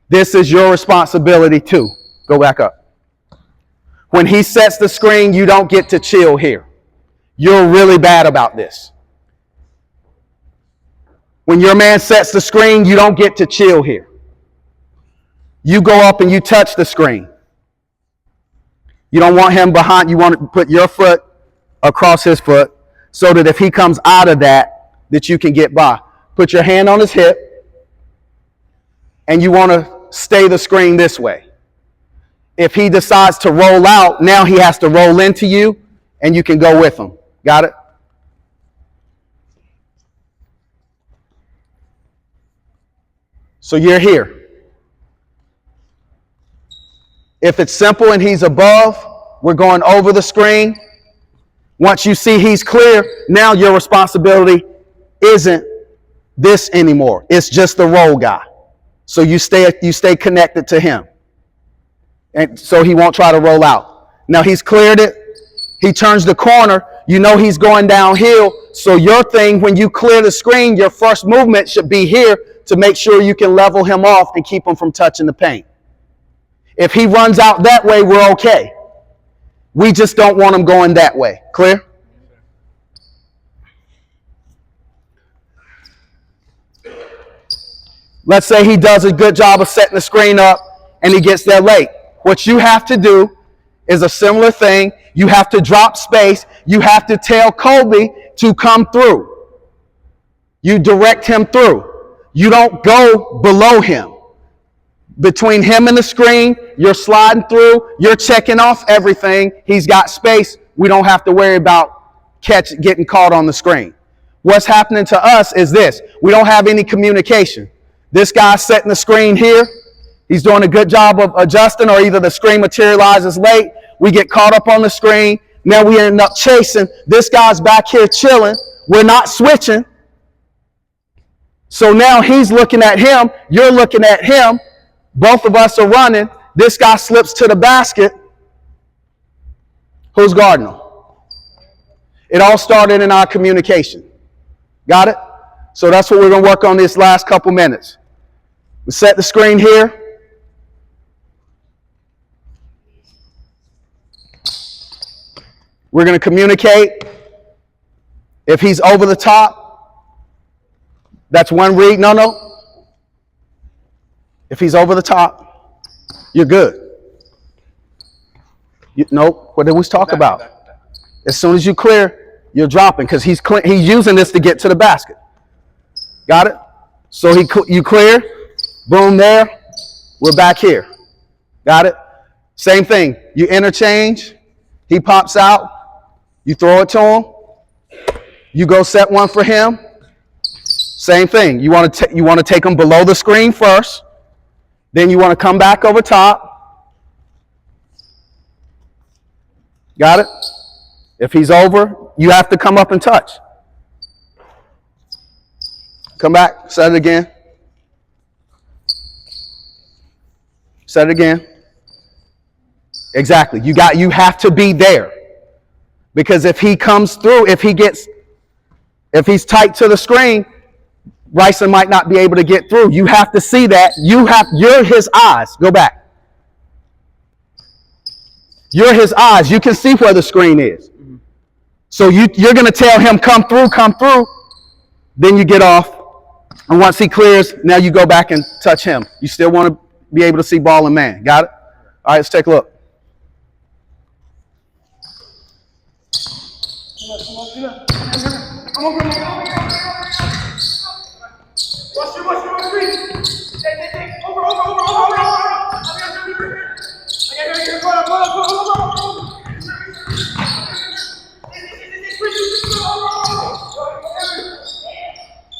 This is your responsibility too. Go back up. When he sets the screen, you don't get to chill here. You're really bad about this. When your man sets the screen, you don't get to chill here. You go up and you touch the screen. You don't want him behind. You want to put your foot across his foot so that if he comes out of that you can get by. Put your hand on his hip, and you want to stay the screen this way. If he decides to roll out, now he has to roll into you, and you can go with him. Got it? So you're here. If it's simple and he's above, we're going over the screen. Once you see he's clear, now your responsibility isn't this anymore. It's just the roll guy. So you stay connected to him. And so he won't try to roll out. Now he's cleared it. He turns the corner. You know he's going downhill. So your thing, when you clear the screen, your first movement should be here to make sure you can level him off and keep him from touching the paint. If he runs out that way, we're okay. We just don't want him going that way. Clear? Let's say he does a good job of setting the screen up and he gets there late. What you have to do is a similar thing. You have to drop space. You have to tell Kobe to come through. You direct him through. You don't go below him. Between him and the screen, you're sliding through. You're checking off everything. He's got space. We don't have to worry about getting caught on the screen. What's happening to us is this. We don't have any communication. This guy's setting the screen here. He's doing a good job of adjusting, or either the screen materializes late. We get caught up on the screen. Now we end up chasing. This guy's back here chilling. We're not switching. So now he's looking at him. You're looking at him. Both of us are running. This guy slips to the basket. Who's guarding him? It all started in our communication. Got it? So that's what we're going to work on this last couple minutes. We set the screen here. We're going to communicate. If he's over the top, that's one read. No. If he's over the top, you're good. What did we talk about? As soon as you clear, you're dropping because he's using this to get to the basket. Got it? So you clear, boom there, we're back here. Got it? Same thing. You interchange, he pops out, you throw it to him, You go set one for him. Same thing. You want to take him below the screen first. Then you want to come back over top. Got it? If he's over, you have to come up and touch. Come back, set it again. Set it again. Exactly. You have to be there. Because if he comes through, if he's tight to the screen, Bryson might not be able to get through. You have to see that. You're his eyes. Go back. You're his eyes. You can see where the screen is. So you're going to tell him, come through. Then you get off. And once he clears, now you go back and touch him. You still want to be able to see ball and man. Got it? All right, let's take a look.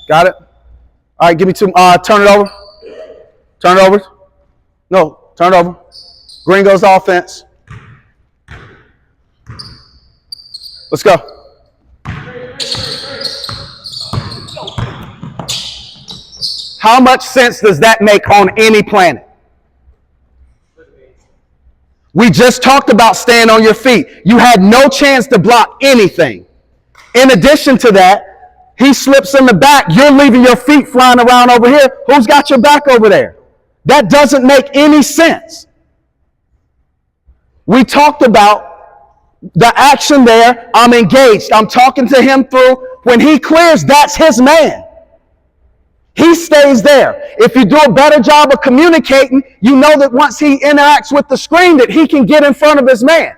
Got it? All right, give me two. Turn it over. Turn it over. No, turn it over. Green goes to offense. Let's go. How much sense does that make on any planet? We just talked about staying on your feet. You had no chance to block anything. In addition to that, he slips in the back. You're leaving your feet flying around over here. Who's got your back over there? That doesn't make any sense. We talked about the action there. I'm engaged. I'm talking to him through. When he clears, that's his man. He stays there. If you do a better job of communicating, you know that once he interacts with the screen, that he can get in front of his man.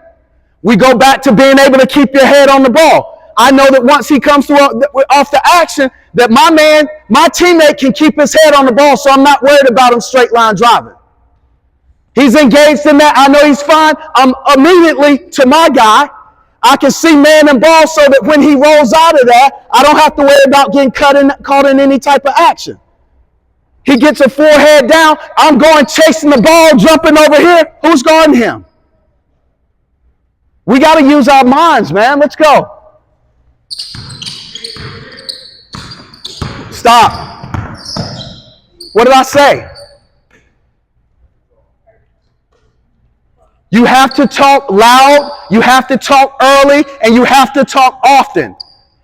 We go back to being able to keep your head on the ball. I know that once he comes through off the action, that my teammate can keep his head on the ball, so I'm not worried about him straight line driving. He's engaged in that. I know he's fine. I'm immediately to my guy. I can see man and ball so that when he rolls out of that, I don't have to worry about getting caught in any type of action. He gets a forehead down. I'm going chasing the ball, jumping over here. Who's guarding him? We got to use our minds, man. Let's go. Stop. What did I say? You have to talk loud, you have to talk early, and you have to talk often.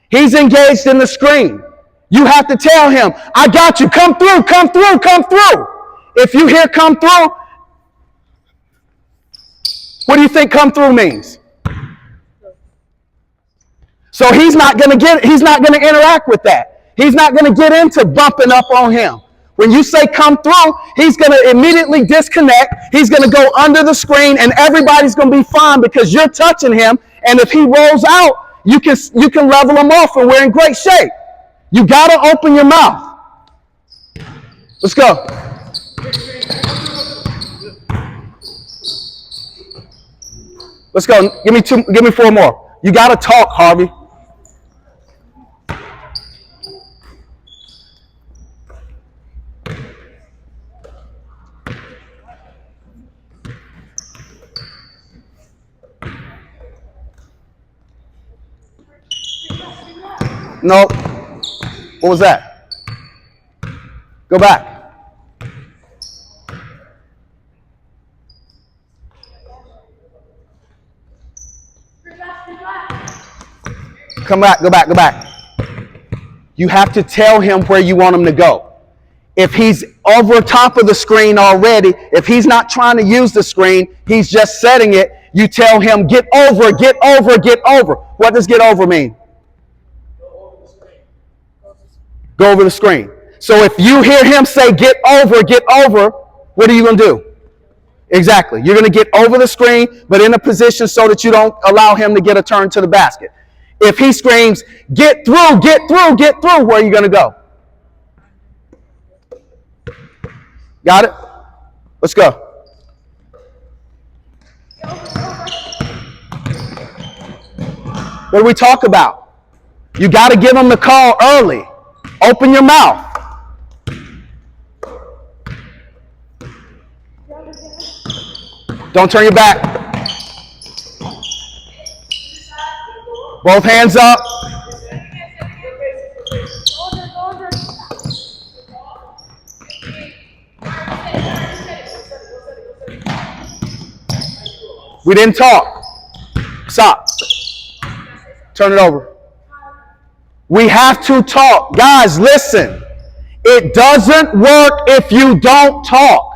He's engaged in the screen. You have to tell him, I got you. Come through, come through, come through. If you hear come through, what do you think come through means? So he's not going to interact with that. He's not going to get into bumping up on him. When you say come through, he's going to immediately disconnect. He's going to go under the screen, and everybody's going to be fine because you're touching him. And if he rolls out, you can level him off, and we're in great shape. You got to open your mouth. Let's go. Let's go. Give me four more. You got to talk, Harvey. No. What was that? Go back. Come back, go back, go back. You have to tell him where you want him to go. If he's over top of the screen already, if he's not trying to use the screen, he's just setting it, you tell him, get over, get over, get over. What does get over mean? Go over the screen. So if you hear him say, get over, what are you going to do? Exactly. You're going to get over the screen, but in a position so that you don't allow him to get a turn to the basket. If he screams, get through, where are you going to go? Got it? Let's go. What do we talk about? You got to give them the call early. Open your mouth. Don't turn your back. Both hands up. We didn't talk. Stop. Turn it over. We have to talk. Guys, listen. It doesn't work if you don't talk.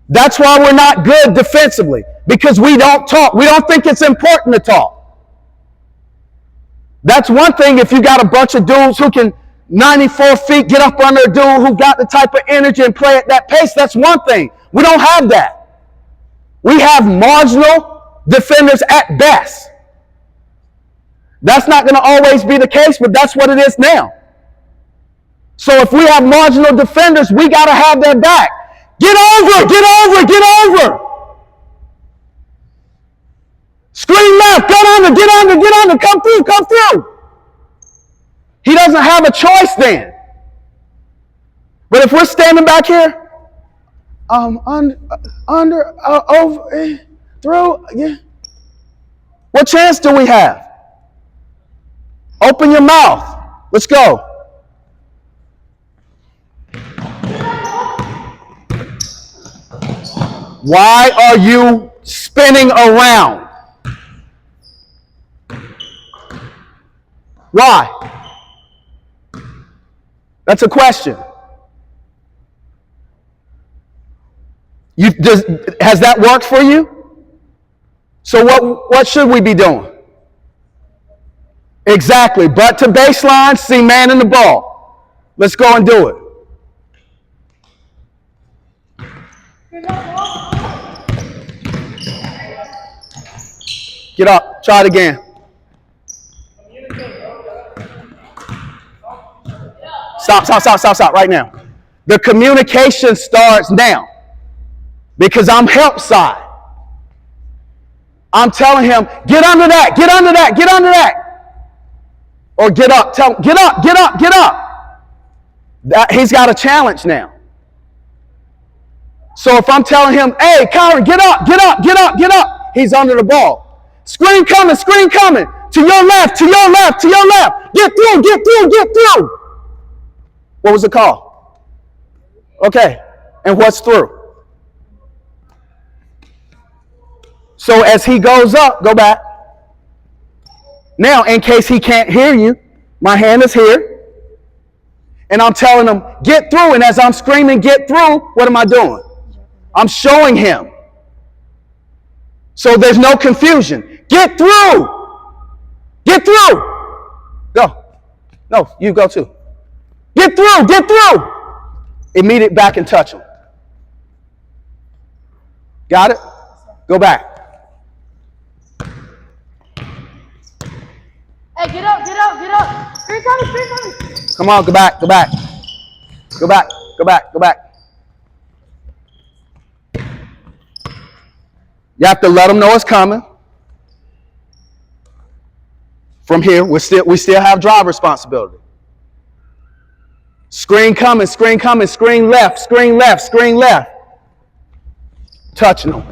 That's why we're not good defensively, because we don't talk. We don't think it's important to talk. That's one thing if you got a bunch of dudes who can 94 feet get up under a dude who got the type of energy and play at that pace. That's one thing. We don't have that. We have marginal defenders at best. That's not going to always be the case, but that's what it is now. So if we have marginal defenders, we got to have their back. Get over, get over, get over. Screen left, get under, get under, get under, come through, come through. He doesn't have a choice then. But if we're standing back here, under, over, through, yeah. What chance do we have? Open your mouth. Let's go. Why are you spinning around? Why? That's a question. Has that worked for you? So what should we be doing? Exactly. Butt to baseline, see man in the ball. Let's go and do it. Get up. Try it again. Stop right now. The communication starts now because I'm help side. I'm telling him, get under that, get under that, get under that. Or get up. Tell him, get up, get up, get up. He's got a challenge now. So if I'm telling him, hey, Kyron, get up, get up, get up, get up, he's under the ball. Screen coming, to your left, to your left, to your left. Get through, get through, get through. What was the call? Okay, and what's through? So as he goes up, go back. Now, in case he can't hear you, my hand is here. And I'm telling him, get through. And as I'm screaming, get through, what am I doing? I'm showing him. So there's no confusion. Get through. Get through. Go. No, you go too. Get through. Get through. Immediate back and touch him. Got it? Go back. Hey, get up, get up, get up. Screen coming, screen coming. Come on, go back, go back. Go back, go back, go back. You have to let them know it's coming. From here, we still have drive responsibility. Screen coming, screen left, screen left, screen left. Touching him.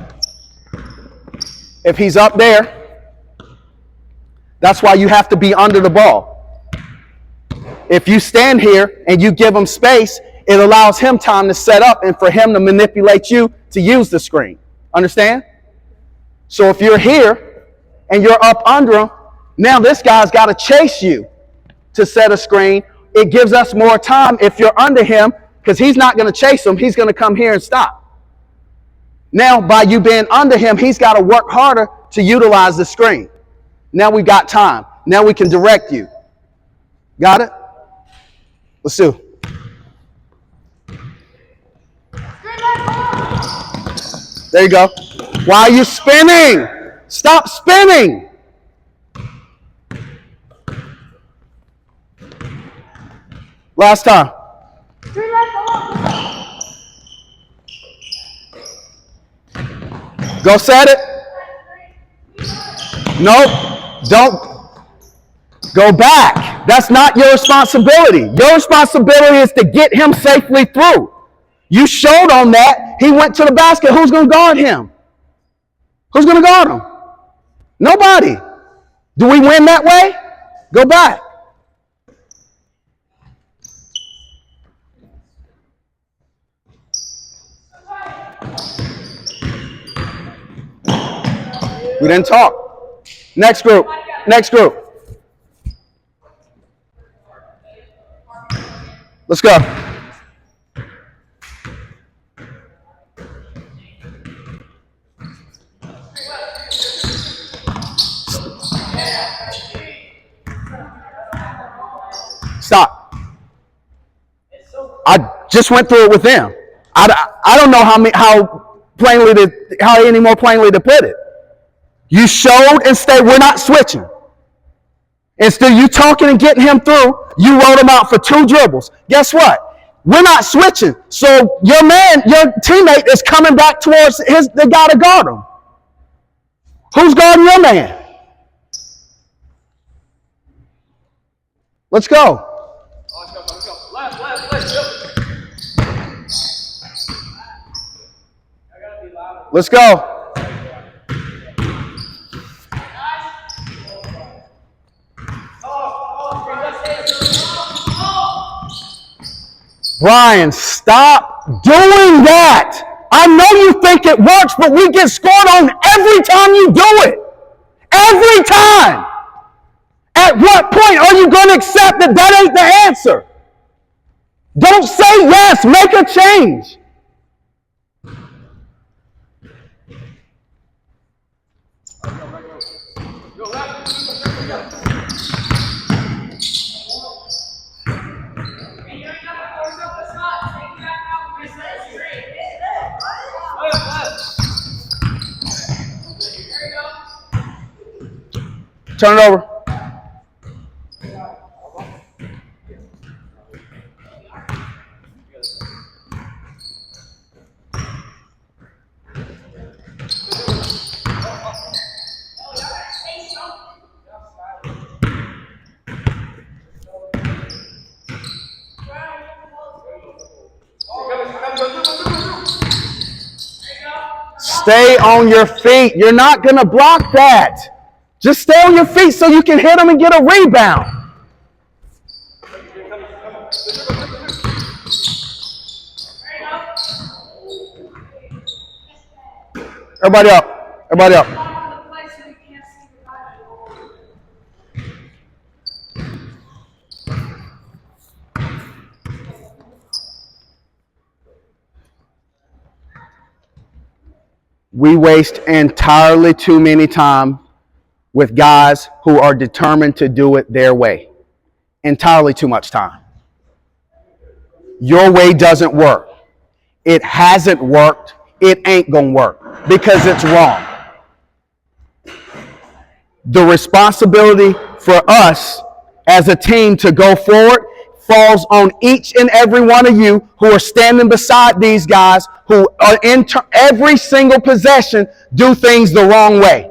If he's up there, that's why you have to be under the ball. If you stand here and you give him space, it allows him time to set up and for him to manipulate you to use the screen. Understand? So if you're here and you're up under him, now this guy's got to chase you to set a screen. It gives us more time if you're under him because he's not going to chase him. He's going to come here and stop. Now, by you being under him, he's got to work harder to utilize the screen. Now we've got time. Now we can direct you. Got it? Let's do. There you go. Why are you spinning? Stop spinning. Last time. Go set it. Nope. Don't. Go back. That's not your responsibility. Your responsibility is to get him safely through. You showed on that. He went to the basket. Who's going to guard him? Who's going to guard him? Nobody. Do we win that way? Go back. We didn't talk. Next group. Next group. Let's go. Stop. I just went through it with them. I don't know how any more plainly to put it. You showed and stayed. We're not switching. Instead of you talking and getting him through, you wrote him out for 2 dribbles. Guess what? We're not switching. So your teammate is coming back towards the guy to guard him. Who's guarding your man? Let's go. Let's go. Brian, stop doing that. I know you think it works, but we get scored on every time you do it. Every time. At what point are you going to accept that that ain't the answer? Don't say yes. Make a change. Turn it over. Stay on your feet. You're not going to block that. Just stay on your feet so you can hit them and get a rebound. Everybody up. Everybody up. We waste entirely too many time with guys who are determined to do it their way. Entirely too much time. Your way doesn't work. It hasn't worked. It ain't gonna work because it's wrong. The responsibility for us as a team to go forward falls on each and every one of you who are standing beside these guys who are in every single possession do things the wrong way.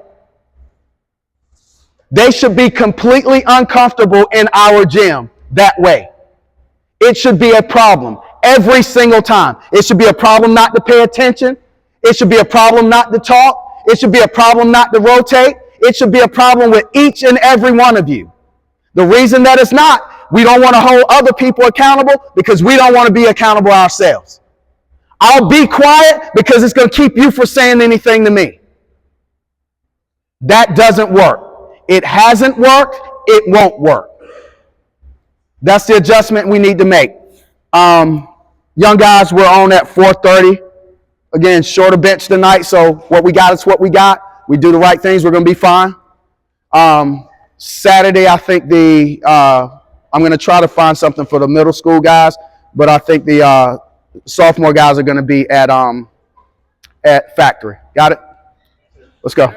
They should be completely uncomfortable in our gym that way. It should be a problem every single time. It should be a problem not to pay attention. It should be a problem not to talk. It should be a problem not to rotate. It should be a problem with each and every one of you. The reason that it's not, we don't want to hold other people accountable because we don't want to be accountable ourselves. I'll be quiet because it's going to keep you from saying anything to me. That doesn't work. It hasn't worked. It won't work. That's the adjustment we need to make. Young guys, we're on at 4:30. Again, shorter bench tonight, so what we got is what we got. We do the right things, we're going to be fine. Saturday, I think I'm going to try to find something for the middle school guys, but I think the sophomore guys are going to be at Factory. Got it? Let's go.